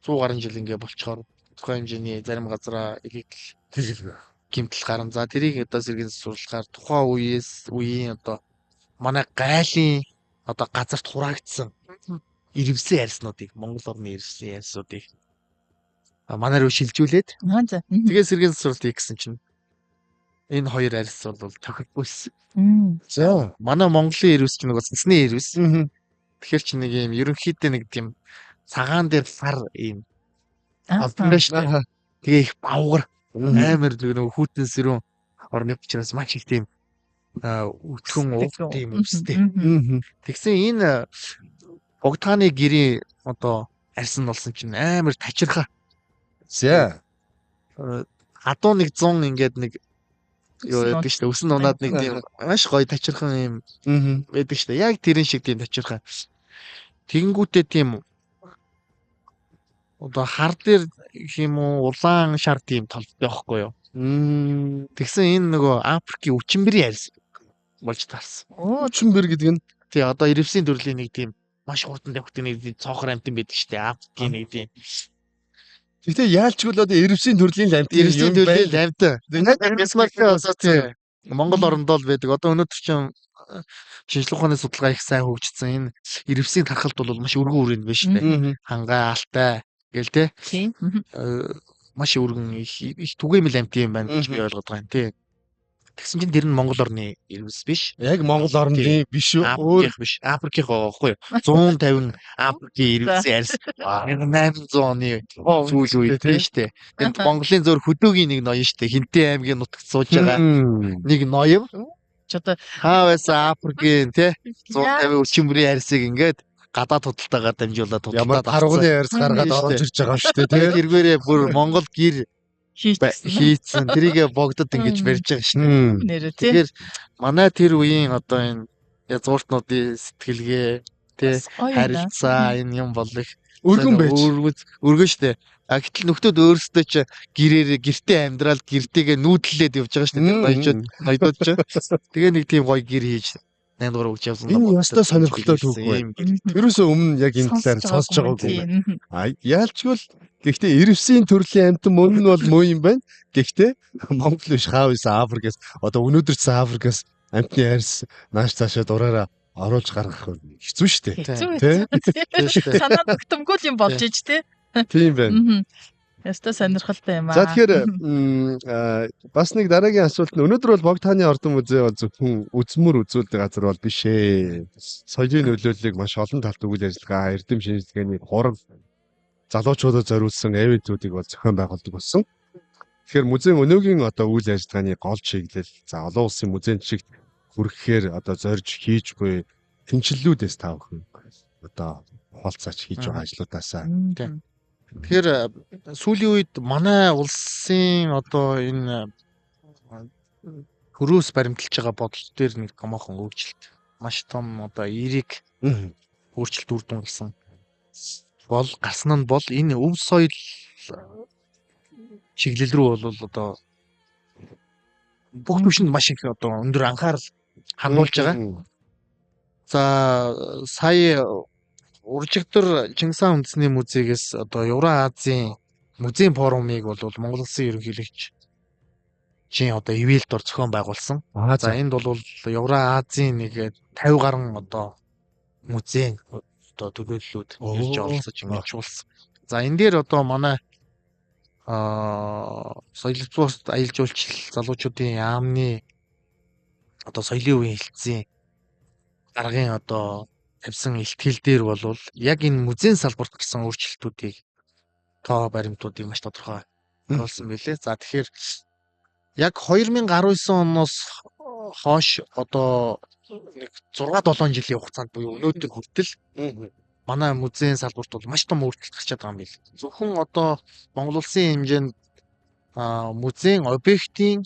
100 гаруй жил ингээ болчоор тухайн хэмжээний зарим газараа илэгдэл гэмтэл гарan. За тэрийг одоо сэргийн засварлахаар тухайн үеийн одоо манай гайлын одоо газарт хураагдсан эрвсийн арьснуудыг Монгол орны эрвсийн арьсуудыг манай руу шилжүүлээд тэгээ сэргийн засварлт хийсэн чинь энэ хоёр арьс бол тохирдгүйсэн. За манай Монголын эрвс чинь нөгөө цэцний эрвс. Тэгэхээр чи нэг юм ерөнхийдөө нэг тийм цагаан дээр сар ийм албан байж таа. Тэгээ их бавгар амар нөгөө хүүтэн сэрүүн орны учраас маш их тийм өтгөн уг тийм өвстэй. Тэгсэн энэ богдхааны гэрийн одоо арьсан болсон чинь амар тачирхаа. За. Адуу нэг 100 ингээд нэг юу яадаг шүү дээ. Өсөн унаад нэг тийм маш гоё тачирхан юм байдаг шүү дээ. Яг тэрэн шиг тийм тачирхан. Тэгэнгүүтээ тийм одоо хар дээр юм уу улаан шар тийм толтой байхгүй юу? Тэгсэн энэ нөгөө Африкийн өчмбөрийн арьс болж таарсан. Өчмбөр гэдэг нь тий одоо эрвсийн төрлийн нэг тийм маш хурдан тавьдаг нэг цоохор амтан байдаг шүү дээ. Африкийн нэг тийм. Гэхдээ яалчгүй л одоо эрвсийн төрлийн ламтын Эрвсийн төрлийн ламтан. Мясмалтай болоо тий Монгол оронд л байдаг. Одоо өнөөдөр чинь шинжлэх ухааны судалгаа их сайн хөгжсөн. Энэ эрвсийн тархалт бол маш өргөн үрэн байна шүү дээ. Хангаа алтай гэл те. Маш өргөн их түгээмэл амт юм байна гэж би ойлгоод байгаа юм тий. Тэгсэн чинь тэр нь Монгол орны эрвс биш. Яг Монгол орны биш үү? Өөр биш. Африкийн байхгүй юу? 150 Африкийн эрвсийн арьс 1800 оны сүүл үед тийм шүү дээ. Тэгээд Монголын зөөр хөдөөгийн нэг ноён шүү дээ. Хинтээ аймгийн нутагт сууж байгаа нэг ноён. Ч одоо хаа байсан Африкийн тий 150 өчмбөрийн арьсыг ингээд гадаад худалдаагаар дамжуулаад ямар таргууны арьс гаргаад орж ирж байгаа шүү дээ. Тэгээд тэргээрээ бүр Монгол гэр хийцэн тэрийгэ богдод ингэж барьж байгаа шүү дээ. Тэгэхээр манай тэр үеийн одоо энэ язгууртнуудын сэтгэлгээ те Бас гоё юм да. харилцаа энэ юм бол их Өргөн байж. өргөн штэ. А гэтэл нөхдөөд өөрсдөө ч гэртээ амьдрал гэртээгээ нүүдлээд явж байгаа штэ. Ноёдууд ч. Тэгээ нэг тийм гоё гэр хийж 8 дугаар өгч явсан Энэ ястаа сонирхолтой түүх байна. Тэрөөсөө өмнө яг энэ талаар сонсож байгаагүй байна. Яалчгүй л гэхдээ 99-ийн төрлийн амтан мөн нь бол муу юм байна. Гэхдээ Монгол биш хаавс Африкээс одоо өнөөдөр ч Африкаас амтны арьс нааш цаашаа дураараа оруулж гаргах хэцүү шүү дээ. Хэцүү. Санаа тогтомгүй юм болж иж те. Тийм байна. Яста сонирхолтой юм аа. За тэгэхээр бас нэг дараагийн асуулт нь өнөөдөр бол Богдхааны ордон музей бол зөвхөн үзмөр үзүүлдэг газар бол биш ээ. Соёлын нөлөөллийг маш олон талд үйл ажиллагаа, эрдэм шинжилгээний хурал залуучуудад зориулсан эвентүүдийг бол зохион байгуулдаг болсон. Тэгэхээр музейн өнөөгийн одоо үйл ажиллагааны гол чиглэл за олон улсын музейн чигт хүрэхээр одоо зорж хийж буй тэмцэллүүдээс та бүхэн одоо хуалцаач хийж байгаа ажлуудаасаа. Тэгэхээр сүүлийн үед манай улсын одоо энэ хөрөөс баримталж байгаа бодол дээр нэг томоохон өөрчлөлт маш том одоо эерэг өөрчлөлт үр дүн гэсэн бол гарсан нь бол энэ өв соёл чиглэл рүү бол одоо бүх төвшөнд маш их одоо өндөр анхаарал хандуулж байгаа. За сая Уржигдэр Чингис хаан үндэсний музейгээс одоо Евразийн музейн форумыг бол Монгол Улсын ерөнхийлөгч чин одоо ивэлдор зохион байгуулсан. За энд бол Евразийн нэг 50 гаруй одоо музейн одоо төлөөллүүд ирж оролцож ингэж уулсан. За энэ дээр одоо манай соёлын спорт аялал жуулчлал залуучуудын яамны одоо соёлын үеийн хэлтсийн даргын одоо тавьсан ихтгэл дээр бол яг энэ музейн салбарт гэсэн өөрчлөлтүүдийг тоо баримтуудыг маш тодорхой оруулсан байлээ. За тэгэхээр яг 2019 оноос хойш одоо нэг 6-7 жилийн хугацаанд буюу өнөөдөр хүртэл манай музейн салбарт бол маш том өөрчлөлт гарч байгаа юм билээ. Зөвхөн одоо Монгол улсын хэмжээнд музейн объектын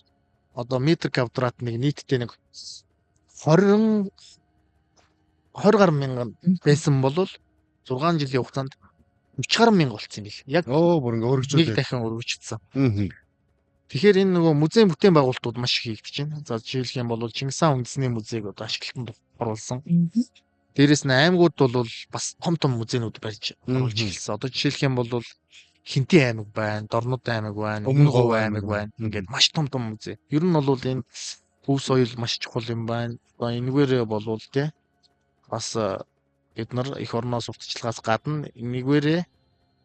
одоо метр квадрат нэг нийтдээ нэг 20 гаруй мянган байсан бол 6 жилийн хугацаанд 40 гаруй мянга болцсон юм бил. Яг бүр ингээ өргөжлөө. Нэг дахин өргөжчихсөн. Тэгэхээр энэ нөгөө музейн бүтээн байгуулалтууд маш их хийгдэж байна. За жишээлх юм бол Чингис хаан үндэсний музейг одоо ашиглалтанд оруулсан. Дээрээс нь аймагуд бол бас том музейнүүд барьж оруулж эхэлсэн. Одоо жишээлх юм бол Хинтээ аймаг байна, Дорнод аймаг байна, Өмнө Говь аймаг байна. Ингээд маш том музей. Ер нь бол энэ өв соёл маш чухал юм байна. Одоо энэгээр бол тий бас бид нар их орноо сурталчилгаас гадна нэгвэрээ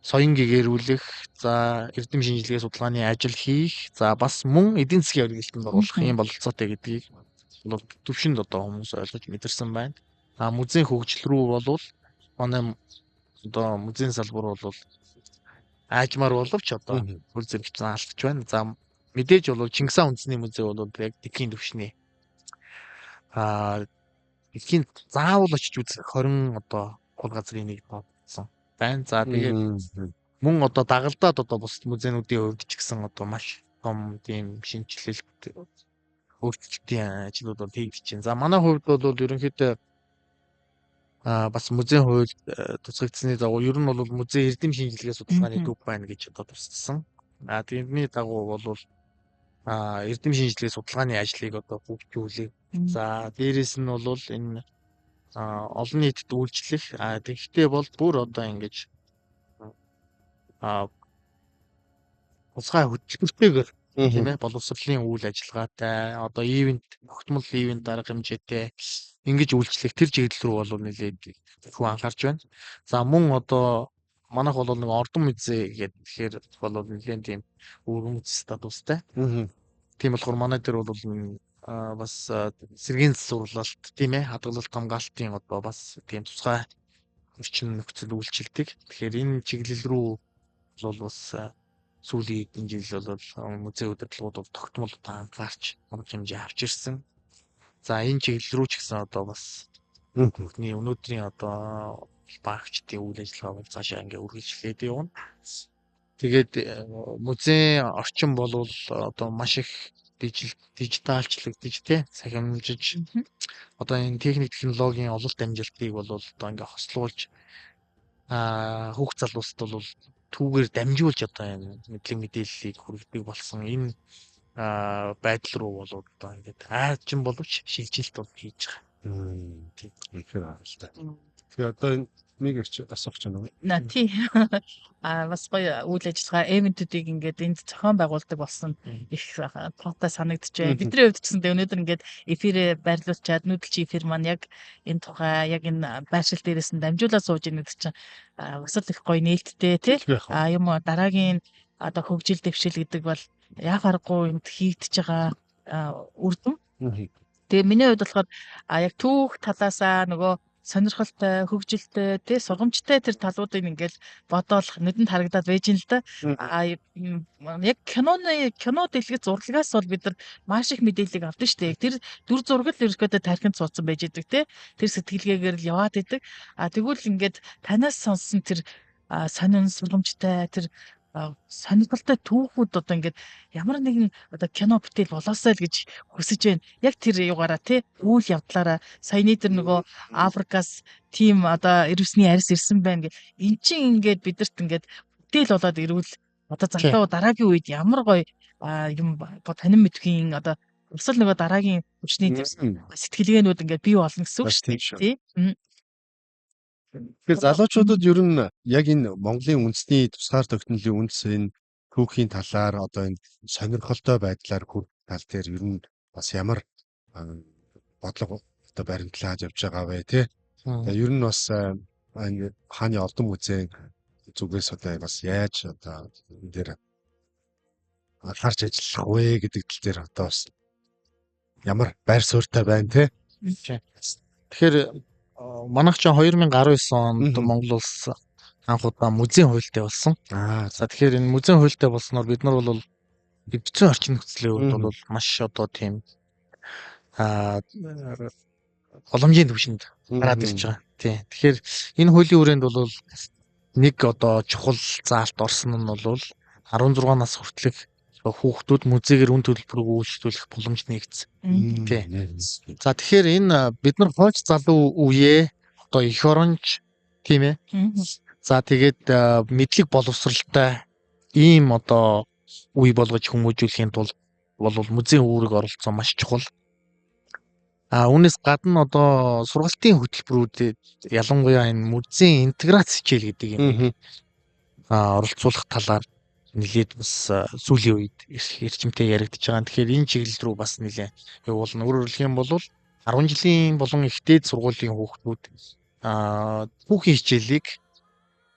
соён гэгэрүүлэх, за эрдэм шинжилгээ судалгааны ажил хийх, за бас мөн эдийн засгийн эргэлтэнд оруулах юм бололцоотой гэдгийг бол төвшөнд одоо хүмүүс ойлгож мэдэрсэн байна. А музейн хөгжил рүү бол манай одоо музейн салбар бол аажмаар боловч одоо хөл зэрэгч алдаж байна. За мэдээж бол Чингис хаан үндэсний музей бол яг дэлхийн түвшний дэлхийн заавал очиж үзэх 20 одоо гол газрын нэг болсон байна. За тэгээд мөн одоо дагалдаад одоо бус музейнуудын хувьд ч гэсэн одоо маш том тийм шинжилэлт өөрчлөлтийн ажлууд бол хийгдэж байна. За манай хувьд бол ерөнхийдөө бас музейн хувьд туцагдсны дагуу ер нь бол музей эрдэм шинжилгээ судалгааны төв байна гэж одоо тусдсан. Тэрний дагуу бол эрдэм шинжилгээ судалгааны ажлыг одоо хөгжүүлэх. За дээрэс нь бол энэ олон нийтэд үйлчлэх. Тэгэхдээ бол бүр одоо ингэж тусгай хөтөлбөртэйгээр тийм ээ боловсролын үйл ажиллагаатай одоо ивент тогтмол ивент дарга хэмжээтэй ингэж үйлчлэх тэр чиглэл рүү бол нэлээд хүн анхаарч байна. За мөн одоо манайх бол нэг ордон музей гэхээр бол нэлээд тийм өргөн статустай. Тийм болохоор манай дээр бол бас сэргийн засварлалт тийм ээ хадгалалт хамгаалтын одоо бас тийм тусгай орчин нөхцөл үйлчилдэг. Тэгэхээр энэ чиглэл рүү бол бас сүүлийн хэдэн жил бол музей удирдлагууд бол тогтмол анхаарч хэмжээ авч ирсэн. За энэ чиглэл рүү ч гэсэн одоо бас бүхний өнөөдрийн одоо багчдын үйл ажиллагаа бол цаашаа ингээ үргэлжлээд явна. Тэгээд музейн орчин бол одоо маш их дижиталчлагдж тий сахимжиж одоо энэ техник технологийн ололт амжилтыг бол одоо ингээ хослуулж хүүхд залуусд бол түүгээр дамжуулж одоо энэ мэдлэг мэдээллийг хүргэдэг болсон энэ байдал руу бол одоо ингээд айчин боловч шилжилт бол хийж байгаа. Тийм. Тэгэхээр хаалтай. Тэгэхээр одоо энэ мигэрч асуух ч юм уу? Тий. Бас гоё үйл ажиллагаа эвентүүдийг ингээд энд зохион байгуулдаг болсон их тоотой санагдаж байна. Бидний хувьд ч гэсэн өнөөдөр ингээд эфирээ байрлуулчаад нүүдэлчин эфир маань яг энэ тухай яг энэ байршил дээрээс нь дамжуулаад сууж ийн гэдэг чинь бас л их гоё нээлттэй тий. Юм уу дараагийн одоо хөгжил дэвшил гэдэг бол яа харахгүй энд хийгдэж байгаа үр дүн. Тэгээ миний хувьд болохоор яг түүх талаасаа нөгөө сонирхолтой, хөгжилтэй, тий сургамжтай тэр талуудыг ингээл бодоол нүдэнд харагдаад байж юм л да. Яг кино дэлгэц зурлагаас бол бид нар маш их мэдээллийг авдаг шүү дээ. Тэр дүр зураг л ерөөхдөө тархинд суудсан байж идэг тий. Тэр сэтгэлгээгээр л яваад идэг. Тэгвэл ингээд танаас сонссон тэр сонин сургамжтай тэр сонирхолтой түүхүүд одоо ингээд ямар нэгэн одоо кино бүтээл болоосай л гэж хүсэж байна. Яг тэр югаараа тий үйл явдлаараа саяны тэр нөгөө Африкаас тим одоо ирвсний арьс ирсэн байна гэх. Эн чинь ингээд бидэрт ингээд бүтээл болоод ирвэл одоо залуу дараагийн үед ямар гоё юм танин мэдхийн одоо өсөл нөгөө дараагийн хүчний сэтгэлгээнүүд ингээд бий болно гэсэн үг шүү дээ. Тий. Тэгэхээр залуучуудад ер нь яг энэ Монголын үндэсний тусгаар тогтнолын үндэс энэ түүхийн талаар одоо энэ сонирхолтой байдлаар хүрэх тал дээр ер нь бас ямар бодлого одоо баримтлаад явж байгаа вэ тий. Тэгээ ер нь бас энэ хааны Ордон музейн зүгээс одоо бас яаж одоо энэ дээр харж ажиллах вэ гэдэг тал дээр одоо бас ямар байр суурьтай байна тий. Тэгэхээр манайх ч 2019 онд Монгол улс анх удаа музейн хуультай болсон. За тэгэхээр энэ музейн хуультай болсноор бид нар бол эвдсэн орчин нөхцөлийн үед бол маш одоо тийм боломжийн түвшинд гараад ирж байгаа. Тийм. Тэгэхээр энэ хуулийн хүрээнд бол нэг одоо чухал заалт орсон нь бол 16 нас хүртэлх хүүхдүүд музейгээр үн төлбөрөөр үйлчлүүлэх боломж нэгдсэн. Тийм. За тэгэхээр энэ бид нар хойч залуу үеэ одоо эх оронч тийм ээ. За тэгээд мэдлэг боловсралтай ийм одоо үе болгож хүмүүжүүлэхийн тулд бол музейн үүрэг оролцоо маш чухал. Үүнээс гадна одоо сургалтын хөтөлбөрүүдэд ялангуяа энэ музейн интеграц хичээл гэдэг юм оролцуулах талаар нэлээд бас сүүлийн үед эрчимтэй яригдж байгаа. Тэгэхээр энэ чиглэл рүү бас нэлээд явуулна. Өөрөөр хэлэх юм бол 10 жилийн болон ихтэй сургуулийн хүүхдүүд түүхийн хичээлийг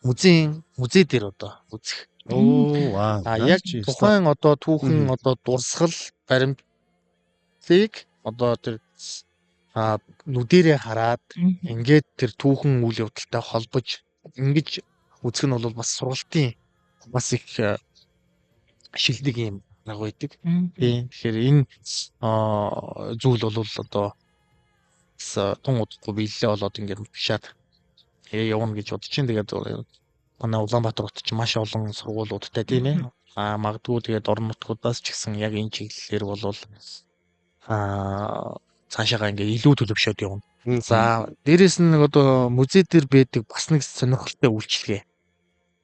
музей дээр одоо үзэх. Яг тухайн одоо түүхэн одоо дурсгал баримтыг одоо тэр нүдэрээ хараад ингээд тэр түүхэн үйл явдалтай холбож ингэж үзэх нь бол бас сургалтын бас их шилдэг юм агуу идэг. Тэгэхээр энэ зүйл бол одоо тун удахгүй биелэлээ болоод ингээд бишаад явна гэж бодож чинь. Тэгээд манай Улаанбаатар хотод ч маш олон сургуулиудтай тийм ээ. Магадгүй тэгээд орон нутгуудаас ч гэсэн яг энэ чиглэлээр бол цаашаага ингээд илүү төлөвшөөд явна. За дээрэс нь нэг одоо музей дээр байдаг бас нэг сонирхолтой үйлчилгээ.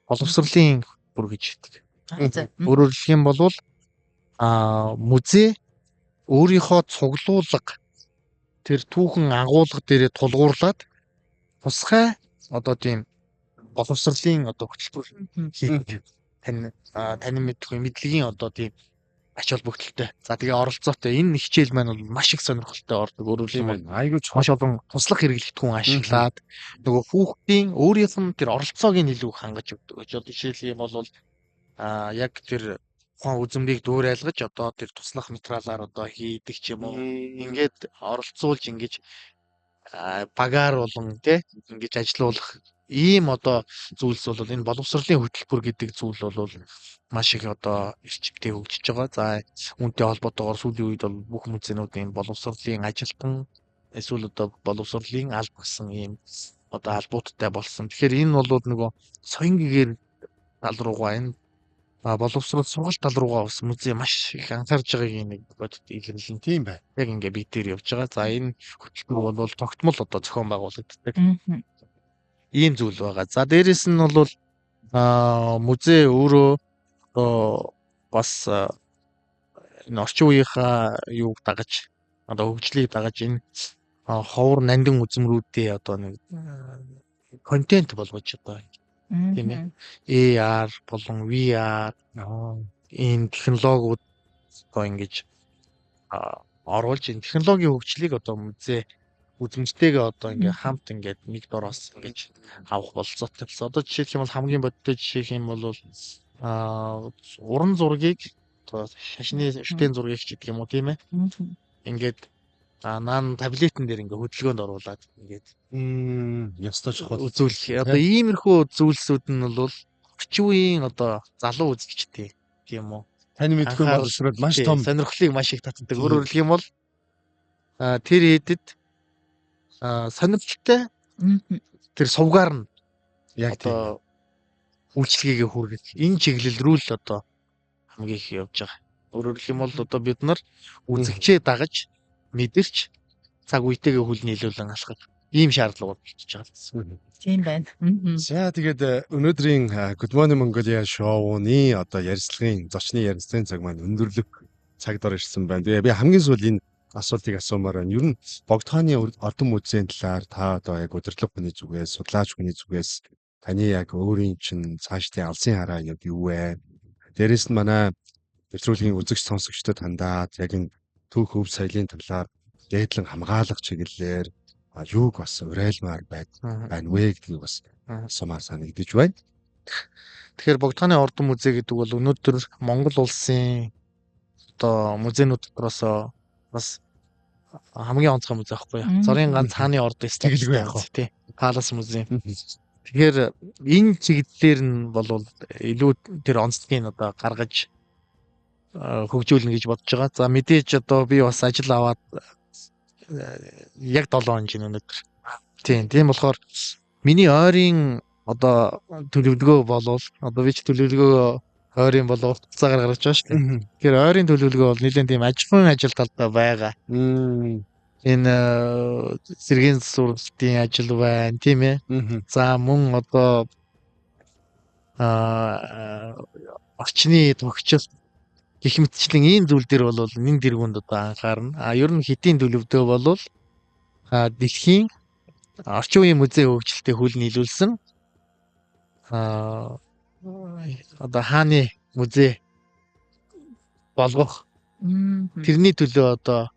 Боловсролын бүр гэж хэлдэг. Өөрөөр хэлэх юм бол музей өөрийнхөө цуглуулга тэр түүхэн агуулга дээрээ тулгуурлаад тусгай одоо тийм боловсролын одоо хөтөлбөр хийх танин мэдлэгийн одоо тийм ач холбогдолтой. За тэгээ оролцоотой энэ хичээл маань бол маш их сонирхолтой ордог. Өөрөөр хэлбэл айгүй маш олон туслах хэрэглэгдэхүүн ашиглаад нөгөө хүүхдийн өөрийнх нь тэр оролцоог нь илүү хангаж өгдөг. Одоо жишээлх юм бол яг тэр ухаан үзмлийг дуурайлгаж одоо тэр туслах материалаар одоо хийдэг ч юм уу. Ингээд оролцуулж ингэж багаар болон тий ингэж ажилуулах ийм одоо зүйлс бол энэ боловсролын хөтөлбөр гэдэг зүйл бол маш их одоо эрчимтэй хөгжиж байгаа. За үүнтэй холбоотойгоор сүүлийн үед бол бүх музейнууд энэ боловсролын ажилтан эсвэл одоо боловсролын алба гэсэн ийм одоо албуудтай болсон. Тэгэхээр энэ бол нөгөө соён гэгээр тал руугаа энэ боловсрол сургалт тал руугаа бас музей маш их анхаарж байгааг нэг бодит илэрлэн Тийм бай. яг ингээ бие дээр явж байгаа. За энэ хөтөлбөр бол тогтмол одоо зохион байгуулагддаг. Ийм зүйл байгаа. За дээрэс нь бол музей өөрөө одоо бас энэ орчин үеийнхаа юуг дагаж одоо хөгжлийг дагаж энэ ховор нандин үзмрүүдээ одоо нэг контент болгож одоо тийм ээ AR болон VR энэ технологиуд одоо ингэж оруулж энэ технологийн хөгжлийг одоо музей үзмжтэйгээ одоо ингээ хамт ингээд нэг дороос ингэж авах болцоотой болсон. Одоо жишээлх юм бол хамгийн бодтой жишээх юм бол уран зургийг одоо шашны шүтэн зургийг ч гэдэг юм уу тийм ээ. Ингээд наан таблетэн дээр ингээ хөдөлгөөнд оруулаад ингээд ястаа чухал үзүүлэх. Одоо иймэрхүү зүйлсүүд нь бол орчин үеийн одоо залуу үзэгчтэй тийм үү. тань мэдгүй боловсрол маш том сонирхлыг маш их татдаг. Өөрөөр хэлэх юм бол тэр хэдэд сонирхолтой тэр сувгаар нь яг одоо үйлчлэгээ хүргэх энэ чиглэл рүү л одоо хамгийн их явж байгаа. Өөрөөр хэлэх юм бол одоо бид нар үзэгчээ дагаж мэдэрч цаг үетэйгээ хүл нийлүүлэн алхах ийм шаардлага болчихж байгаа. Тийм байна. За тэгээд өнөөдрийн Good Morning Mongolia шоуны одоо ярилцлагын зочны ярилцлагын цаг маань өндөрлөх цаг дор ирсэн байна. Тэгээ би хамгийн сүүл энэ асуултыг асуумаар байна. Ер нь Богдхааны ордон музейн талаар та одоо яг удирдлага хүний зүгээс, судлаач хүний зүгээс таны яг өөрийн чинь цаашдын алсын хараа яг юу вэ? Дээрээс нь манай нэвтрүүлгийн үзэгч сонсогчдод хандаад яг энэ түүх өв соёлын талаар дээдлэн хамгаалах чиглэлээр юуг бас урайлмаар байна вэ гэдгийг бас сумаар санагдаж байна. Тэгэхээр Богдхааны ордон музей гэдэг бол өнөөдөр Монгол улсын одоо музейнууд дотроос бас хамгийн онцгой музей байхгүй юу? Зорын ганц хааны ордон Тэгэлгүй яг тий. Палас музей. Тэгэхээр энэ чиглэлээр нь бол илүү тэр онцлогийг одоо гаргаж хөгжүүлнэ гэж бодож байгаа. За мэдээж одоо би бас ажил аваад яг 7 хоног өнөөдөр. Тийм болохоор миний ойрын одоо төлөвлөгөө болвол одоо би ч төлөвлөгөө ойрын бол уртцаагаар гаргаж байгаа шүү дээ. Тэгэхээр ойрын төлөвлөгөө бол нэлээд тийм ажлын ажил талтай байгаа. Энэ сэргийн сургалтын ажил байна тийм ээ. За мөн одоо орчны тогтчол гэх мэтчлэн ийм зүйл дээр бол нэн дэргүнд одоо анхаарна. Ер нь хэдийн төлөвдөө бол дэлхийн орчин үеийн музей хөгжилтэд хүл нийлүүлсэн одоо хааны музей болгох тэрний төлөө одоо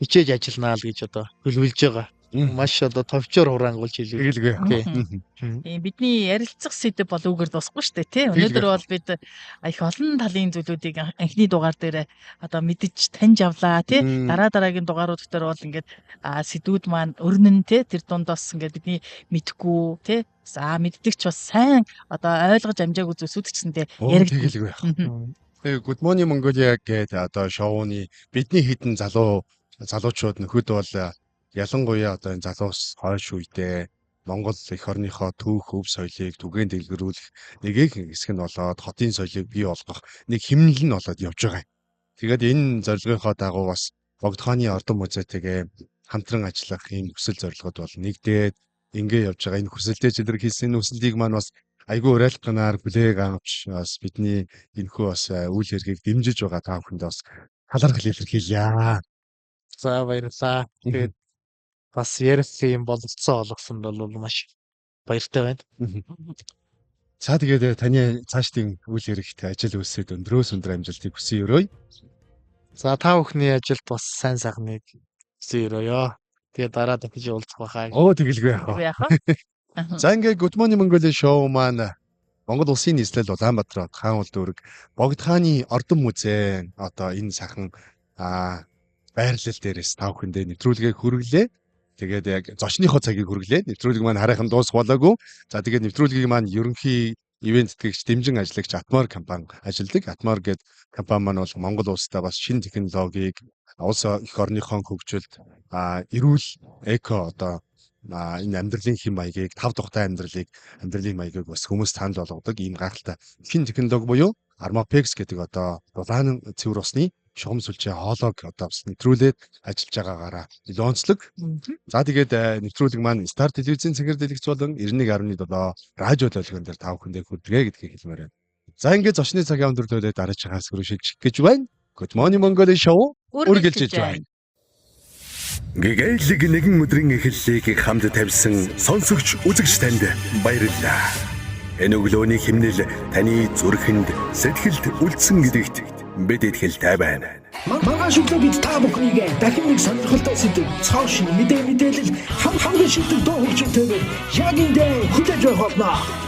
хичээж ажилланаа л гэж одоо төлөвлөж байгаа. Маш одоо товчоор хураангуйч хэлээ. Бидний ярилцах сэдэв бол үгээр дуусахгүй шүү дээ тий. Өнөөдөр бол бид их олон талын зүйлүүдийг анхны дугаар дээр одоо мэдэж таньж авлаа тий. Дараагийн дугаарууд дээр бол ингээд сэдвүүд маань өрнөн тий. Тэр дундаас ингээд бидний мэдхгүй тий. За мэддэгч бас сайн одоо ойлгож амжаагүй зүйлсүүд ч гэсэндээ яригддаг. Тэгээ Good Morning Mongolia гэдэг одоо шоуны бидний хідэн залуучууд нөхөд бол ялангуяа одоо энэ залуус хойш үедээ Монгол эх орныхоо түүх өв соёлыг түгээн дэлгэрүүлэх нэг хэсэг нь болоод хотын соёлыг бий болгох нэг хэмнэл нь болоод явж байгаа. Тэгээд энэ зорилгынхоо дагуу бас Богдхааны ордон музейтэйгээ хамтран ажиллах ийм хүсэл зорилгод бол нэгдээд ингээ явж байгаа. Энэ хүсэлтэй илэрхийлсэн хүслийг маань бас айгүй урайлахнаар бүлээг авч бас бидний энэхүү бас үйл хэргийг дэмжиж байгаа та бүхэнд бас талархал илэрхийлье. За баярлалаа. Тэгээд бас ярих юм болцоо олгосонд бол маш баяртай байна. За тэгээд таны цаашдын үйл хэрэгт ажил үйлсэд өндрөөс өндөр амжилтыг хүсье өрөөе. За та бүхний ажилд бас сайн сайхныг хүсье өрөөё. Тэгээд дараа дахиж уулзах байхаа. Тэгэлгүй яах вэ? За ингээд Good Morning Mongolia шоу маань Монгол улсын нийслэл Улаанбаатар хаан улс дүүрэг Богдхааны ордон музей одоо энэ сайхан байрлал дээрээс та бүхэндээ нэвтрүүлгээ хүргэлээ. Тэгээд яг зочныхоо цагийг хүргэлээ. Нэвтрүүлэг маань хараахан дуусах болоогүй. За тэгээд нэвтрүүлгийг маань ерөнхий ивент тэтгэгч дэмжин ажиллагч Atmor компани ажилладаг. Atmor гэдэг компани маань бол Монгол улстай бас шинэ технологиг улс эх орныхон хөгжилд эрүүл эко одоо энэ амьдралын хэм маягийг, тав тухтай амьдралын маягийг бас хүмүүс санал болгодог ийм гайхалтай хин технологи буюу Armapex гэдэг одоо дулаан цэвэр усны шугам сүлжээ хоолойг одоо бас нэвтрүүлээд ажиллаж байгаагаараа онцлог. За тэгээд нэвтрүүлэг маань Star телевизийн цэнхэр дэлгэц болон 91.7 радио долгион дээр та бүхэндээ хүрдэгэ гэдгийг хэлмээр байна. За ингээд зочны цагийн өндөрлөлөө дараачихаас хөрөшилж гэж байна. Good morning Mongolia show үргэлжилж байна. Гэгээлэг нэгэн өдрийн эхлэлийг хамт тавьсан сонсогч үзэгч танд баярлалаа. Энэ өглөөний химнэл таны зүрхэнд сэтгэлд үлдсэн гэдэгт бид итгэлтэй байна. Маргааш өглөө бид та бүхнийг дахин нэг сонирхолтой сэдв цааш мэдээлэл хамгийн шилдэг дуу хөгжмөнтэйгээр яг энэ дээр хүлээж авах болно.